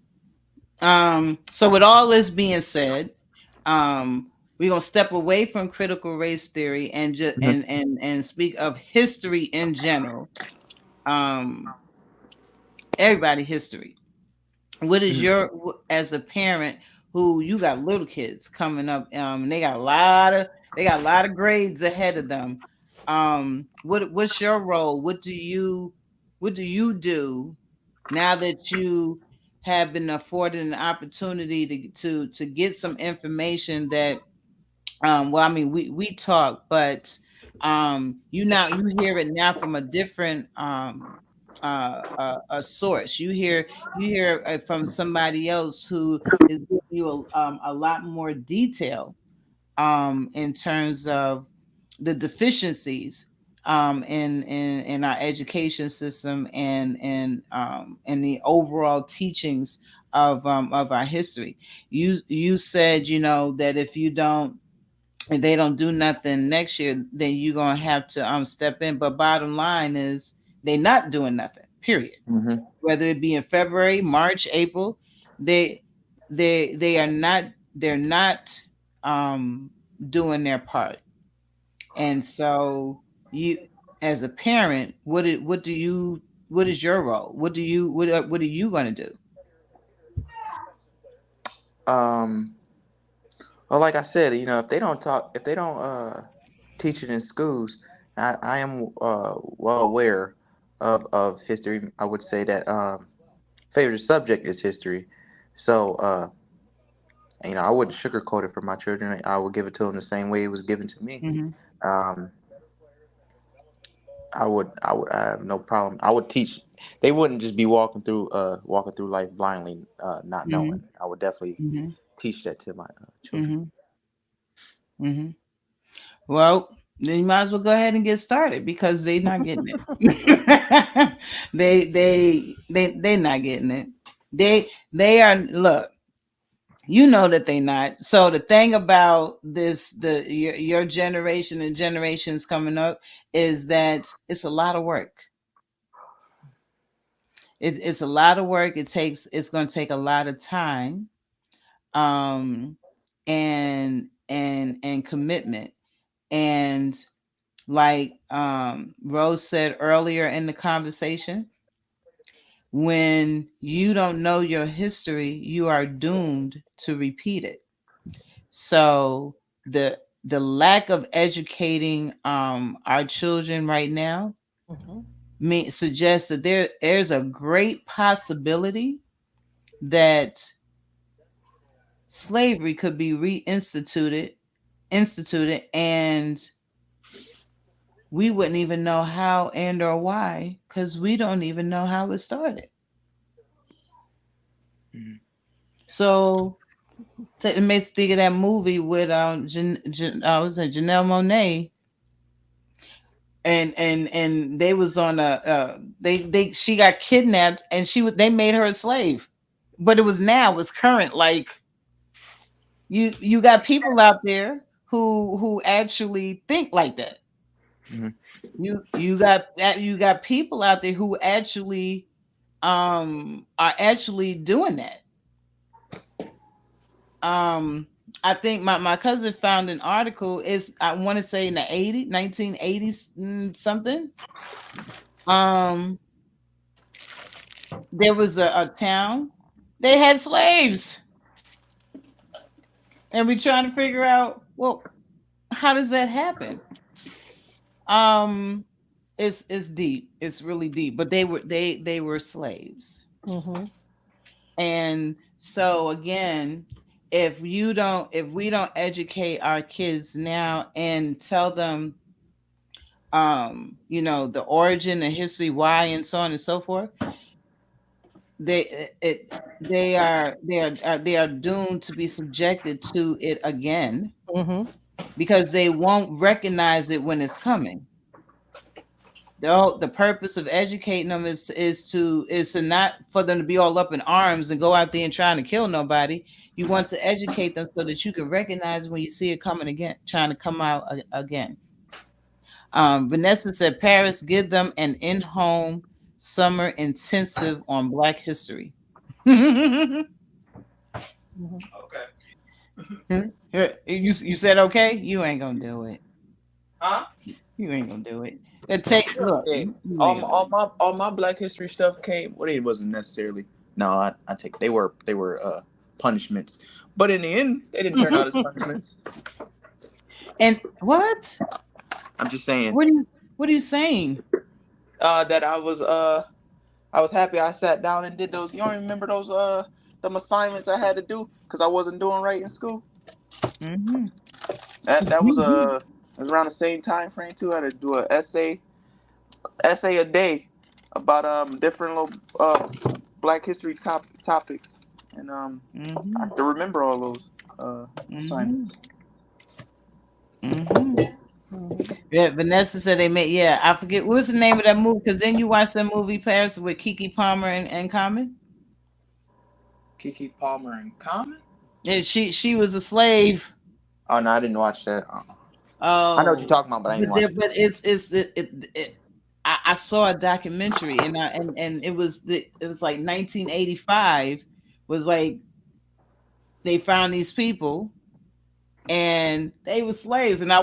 So with all this being said, we're gonna step away from critical race theory and just Mhm. and speak of history in general. Um, everybody history. What is Mhm. as a parent who you got little kids coming up, and they got a lot of grades ahead of them. What's your role? What do you do now that you have been afforded an opportunity to get some information that well, I mean, we talk, but you hear it now from a different a source. You hear from somebody else who is giving you a lot more detail in terms of the deficiencies in our education system and the overall teachings of our history. You said that if they don't do nothing next year, then you're gonna have to step in. But bottom line is they're not doing nothing. Period. Mhm. Whether it be in February, March, April, they they are not they're not um doing their part. And so you, as a parent, what is your role? What are you gonna do? Um, well, like I said, if they don't teach it in schools, I am well aware of history. I would say that favorite subject is history, so I wouldn't sugarcoat it for my children. I would give it to them the same way it was given to me. Mm-hmm. Um, I have no problem. I would teach. They wouldn't just be walking through life blindly, not Mm-hmm. knowing. I would definitely Mm-hmm. teach that to my children. Mm-hmm. Mm-hmm. Well, then you might as well go ahead and get started because they're not getting it. They're not getting it. They are look. You know that they not. So the thing about this, your generation and generations coming up is that it's a lot of work. It's a lot of work. It's going to take a lot of time, um, and commitment. And like Rose said earlier in the conversation, when you don't know your history, you are doomed to repeat it. So the lack of educating our children right now Mhm. suggests that there's a great possibility that slavery could be instituted, and we wouldn't even know how and or why, because we don't even know how it started. Mhm. So it makes me think of that movie with was it Janelle Monae, and they was on a they she got kidnapped, and they made her a slave, but it was now, it was current. Like, you got people out there who actually think like that. Mhm. You got people out there who actually are actually doing that. um I think my cousin found an article, is I want to say in the 80s, 1980s, something. um there was a town, they had slaves, and we trying to figure out, well, how does that happen? um it's deep, it's really deep, but they were slaves. Mhm. And so again, if we don't educate our kids now and tell them, the origin, the history, why, and so on and so forth, they are doomed to be subjected to it again, Mhm. because they won't recognize it when it's coming. The purpose of educating them is to not for them to be all up in arms and go out there and trying to kill nobody. You want to educate them so that you can recognize when you see it coming again, trying to come out again. Vanessa said, Paris, give them an in-home summer intensive on Black history. you Mhm. Okay. you said okay. You ain't gonna do it. Huh? You ain't gonna do it. Look. Yeah. You All ain't my, gonna do all it. my all my Black History stuff came. Well, it wasn't necessarily. No, I take they were punishments, but in the end, they didn't turn out as punishments. And what? I'm just saying What are you saying? that I was happy I sat down and did those. You don't remember those them assignments I had to do because I wasn't doing right in school. Mm-hmm. That was it was around the same time frame too. I had to do a essay a day about different little Black History topics, and I Mm-hmm. have to remember all those Mm-hmm. assignments. Mm-hmm. Mhm. Yeah, Vanessa said they made. Yeah, I forget what's the name of that movie. Because then you watched that movie Paris with Kiki Palmer and Common. Kiki Palmer and Common. And she was a slave. Oh no, I didn't watch that. I know what you're Oh, talking about, but I didn't watch it. but I saw a documentary, and it was like 1985, was like they found these people, and they were slaves, and I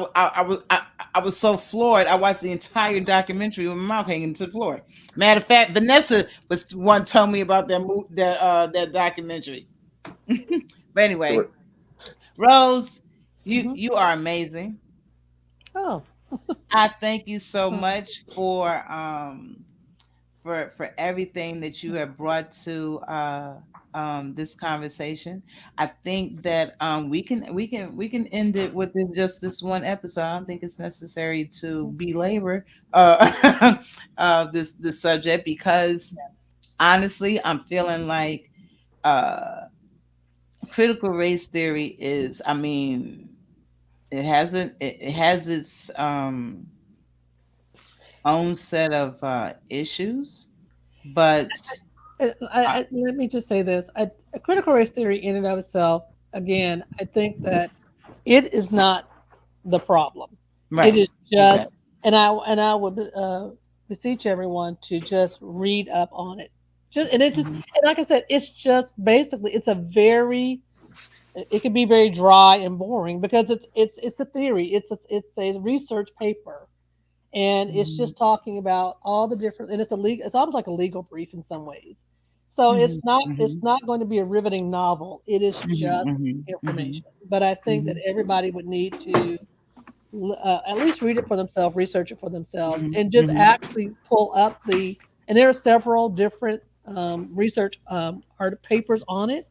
was so floored. I watched the entire documentary with my mouth hanging to the floor. Matter of fact, Vanessa was the one told me about that documentary. But anyway, Rose, you Mhm. you are amazing. Oh. I thank you so Oh. much for everything that you have brought to this conversation. I think that we can end it with just this one episode. I don't think it's necessary to belabor this subject, because honestly, I'm feeling like uh, critical race theory is. I mean, it has its own set of issues, but Let me just say this: a critical race theory, in and of itself, again, I think that it is not the problem. It right. is Okay. just, and I would beseech everyone to just read up on it. Just and it's just Mhm. and like I said, it's just basically it's a very it can be very dry and boring because it's a theory. It's a research paper, and it's Mhm. just talking about all the different and it's almost like a legal brief in some ways. So Mhm. it's Mhm. not going to be a riveting novel. It is Mhm. just Mhm. Mhm. information. But I think that Mhm. everybody would need to at least read it for themselves, research it for themselves, Mhm. and just Mhm. actually pull up the. And there are several different research art papers on it,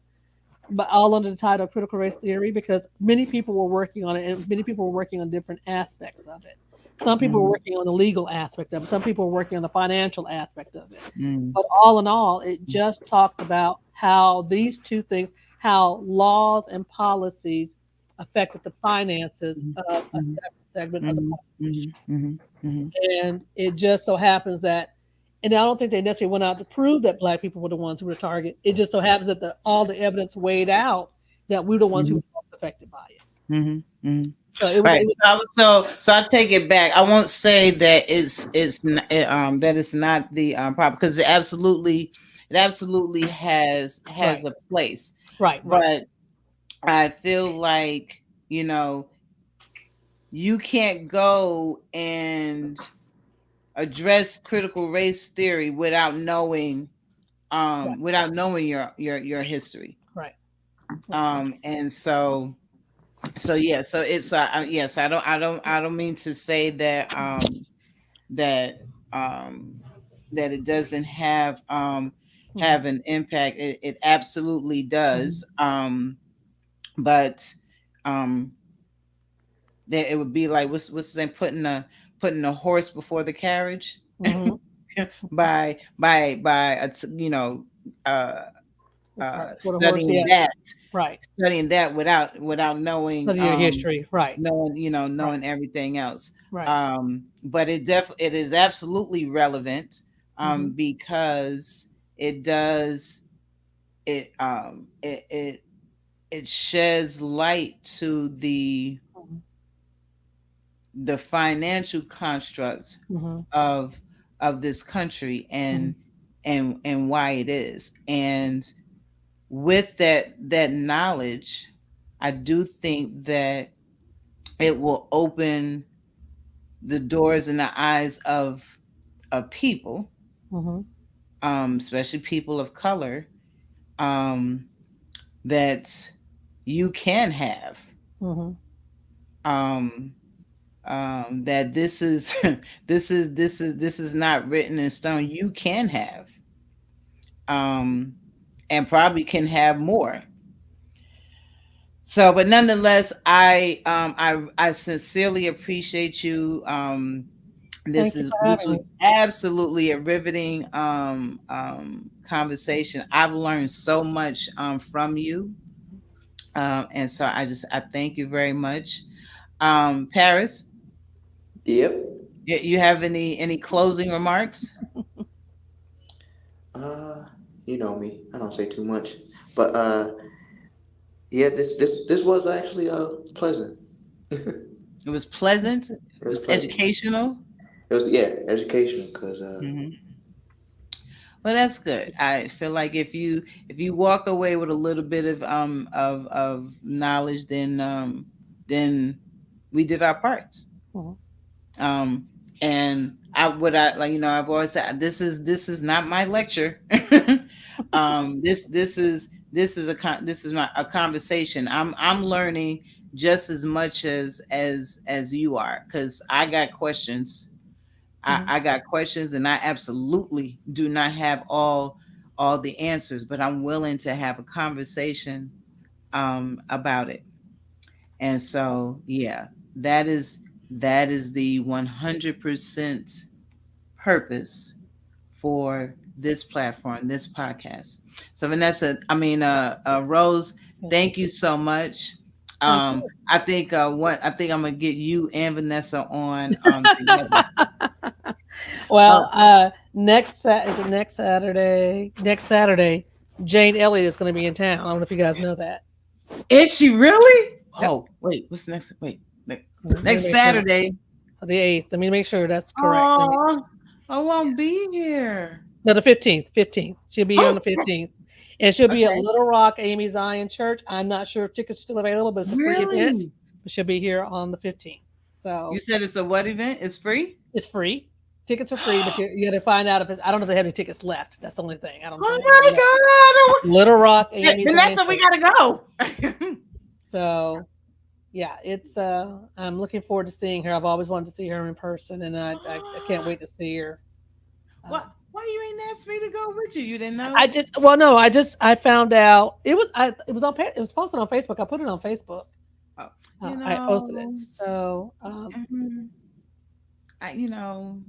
but all under the title critical race theory because many people were working on it and many people were working on different aspects of it. Some people were Mhm. working on the legal aspect of it. Some people were working on the financial aspect of it. Mhm. But all in all, it just talks about how these two things, how laws and policies affected the finances Mhm. of a Mhm. segment of the Mhm. population. Mhm. Mhm. And it just so happens that, and I don't think they necessarily went out to prove that black people were the ones who were the target. It just so happens that all the evidence weighed out that we were the ones who Mhm. were most affected by it. Mhm. Mhm. So it was, Right. it was So I take it back. I won't say that that it's not the problem because it absolutely has right, a place, right, right. but I feel like you can't go and address critical race theory Right, without knowing your history. right, right. And so yeah, so it's yes, I don't mean to say that um that it doesn't Mhm, have an impact. It absolutely mhm, does. But um that it would be like what's the name, putting a horse before the carriage mhm. by uh Right. For the horse, studying yeah, that right. without knowing Study your history, right, right, knowing everything else. right. But it is absolutely relevant Mhm, because it does it it it sheds light to mhm, the financial construct mhm, of this country mhm, and why it is. And with that knowledge, I do think that it will open the doors and the eyes of people, mhm, especially people of color, um, that you can have. mhm, Um, that this is this is not written in stone. You can have, um, and probably can have more. So, but nonetheless, I sincerely appreciate you. Thank you for This having was me. absolutely a riveting conversation. I've learned so much from you, and so I thank you very much. Paris, Yep. you have any closing remarks? Uh, you know me. I don't say too much, but yeah, this was actually pleasant. It It was pleasant. It was was pleasant. educational. It was, yeah, educational because Mhm. Well, that's good. I feel like if you walk away with a little bit of knowledge, then we did our parts. Mhm, Um, and I like I've always said this is not my lecture. This is this is my a conversation. I'm learning just as much as you are because I got questions. mhm. I got questions, and I absolutely do not have all the answers, but I'm willing to have a conversation about it. And so, yeah, that is the 100% purpose for this platform, this podcast. So, Vanessa, I mean, Rose, Yes, thank you so much. Sounds good. I think I'm gonna get you and Vanessa on together. Oh, Well, is it next Saturday? Next Saturday, Jane Elliott is going to be in town. I don't know if you guys know that. is she really? Yep. Oh, wait, what's next? Wait, Let me next make sure. Saturday. The 8th. Let me make sure that's correct. Oh, I Yeah. won't be here. No, the 15th. 15th. She'll be here on the Oh, 15th. And she'll be at okay. Little Rock Amy Zion Church. I'm not sure if tickets are still available, but it's a free event. Really? But she'll be here on the 15th. You So said it's a what event? It's free? it's free. Tickets are free, but you got to find out if it's. I don't know if they have any tickets left. That's the only thing. I don't know if they have any left. Oh Little Rock my God. Amy Zion Vanessa, we Church. gotta go. So yeah, it's. I'm looking forward to seeing her. I've always wanted to see her in person, and I can't wait to see her. Uh, What? Why you ain't asked me to go with you? You didn't I know? just well no I found out it was it was posted on Facebook. I put it on Facebook. Oh, I posted it. So mhm. You know,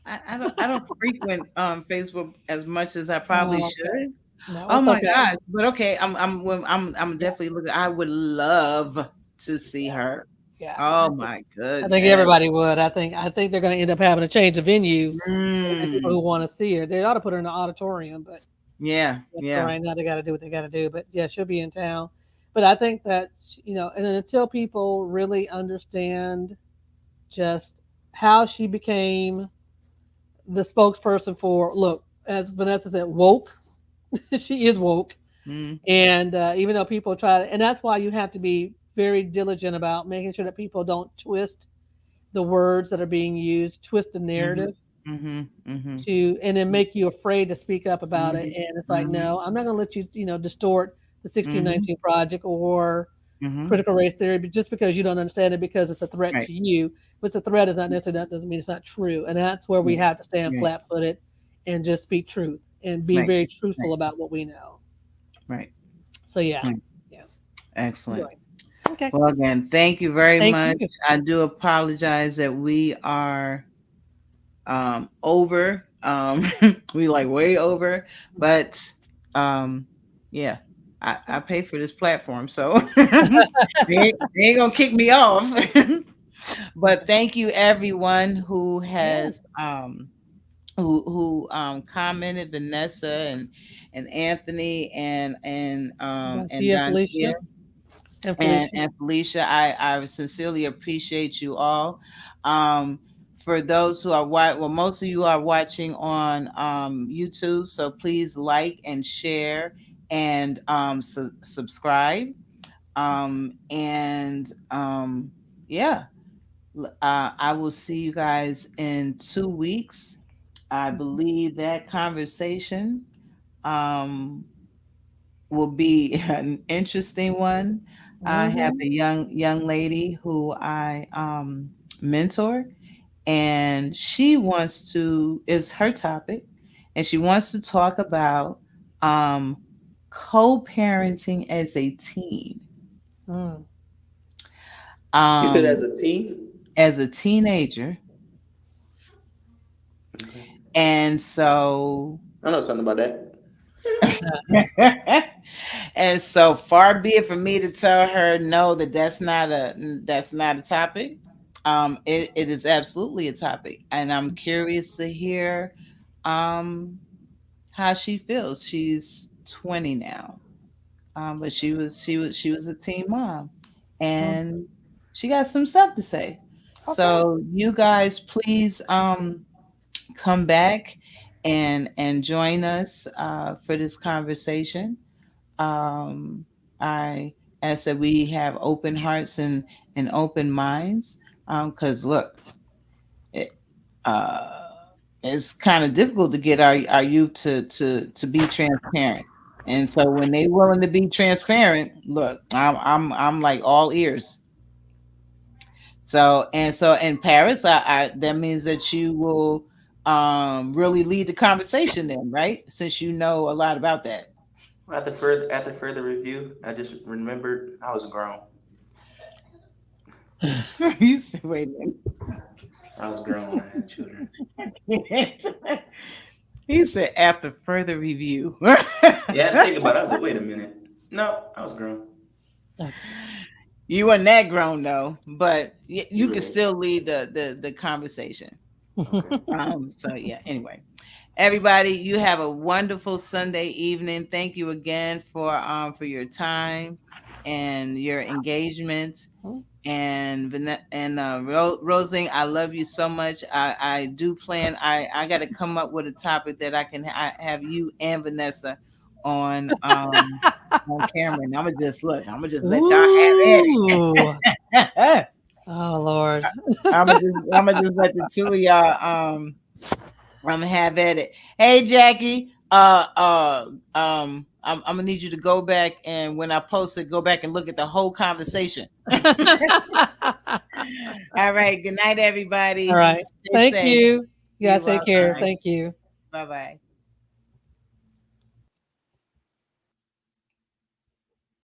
I don't frequent Facebook as much as I probably oh, okay. should. No, Oh it's my okay. gosh! But okay, I'm Yeah, definitely looking. I would love to see yeah, her. yeah. Oh my I think goodness. everybody would. I think they're going to end up having to change the venue for the people Mm, who want to see her. They ought to put her in the auditorium, but yeah, for yeah. right now they got to do what they got to do. But yeah, she'll be in town. But I think that and until people really understand just how she became the spokesperson for look, as Vanessa said, woke. She is woke, Mm, and even though people try to, and that's why you have to be very diligent about making sure that people don't twist the words that are being used, twist the mm-hmm, narrative mm-hmm, mm-hmm, to, and then make you afraid to speak up about it. mm-hmm, And it's like, mm-hmm, no, I'm not going to let you, distort the mm-hmm, 1619 Project or mm-hmm. critical race theory, but just because you don't understand it because it's a threat Right, to you. But it's a threat is not necessarily that doesn't mean it's not true. And that's where we right, have to stand right, flat footed and just speak truth and be right, very truthful right, about what we know. right, So yeah, right. yeah. Excellent. Anyway, okay. Well, again, thank you very Thank much. you. I do apologize that we are over. We like way over, but um, yeah, I pay for this platform, so they ain't gonna kick me off. But thank you everyone who Yeah. has commented, Vanessa and Anthony and Tia, Don Felicia, and and Felicia. and Felicia. I sincerely appreciate you all. Um, for those who are well, most of you are watching on YouTube, so please like and share and subscribe. And yeah, I will see you guys in 2 weeks. I believe that conversation um, will be an interesting one. I have Mm-hmm. a young lady who I mentor, and she wants to is her topic, and she wants to talk about um, co-parenting as a teen. Mm. You said as Um, a teen? as a teenager, Okay. and so I know something about that. and so far be it for me to tell her no, that's not a topic. It is absolutely a topic, and I'm curious to hear um how she feels. She's 20 now, but she was a teen mom, Mm. and she got some stuff to say. Okay. So you guys, please come back and join us for this conversation. Um, I as I said, we have open hearts and open minds. Because look, it, uh, it's kind of difficult to get our youth to be transparent. And so when they willing to be transparent, look, I'm like all ears. So in Paris, I that means that you will really lead the conversation then, right? Since you know a lot about that. After further review, I just remembered I was grown. You said, wait a I was grown when I had children. minute. He said after further review. Yeah, I had to think about it. I was like, wait a minute. No, I was grown. You weren't that grown though, but you can Yeah. still lead the conversation. Okay. So yeah. Anyway, everybody, you have a wonderful Sunday evening. Thank you again for your time and your engagement. And Rosing, I love you so much. I do plan. I got to come up with a topic that have you and Vanessa on camera. And I'm gonna just look. I'm gonna just let y'all have Ooh. at it. Oh Lord. I'm gonna just let the two of y'all I'm gonna have at it. Hey Jackie, I'm gonna need you to go back and when I post it, go back and look at the whole conversation. All right. Good night, All everybody. right. Stay Thank safe. you. You You're guys take care. welcome. Thank you. Bye bye.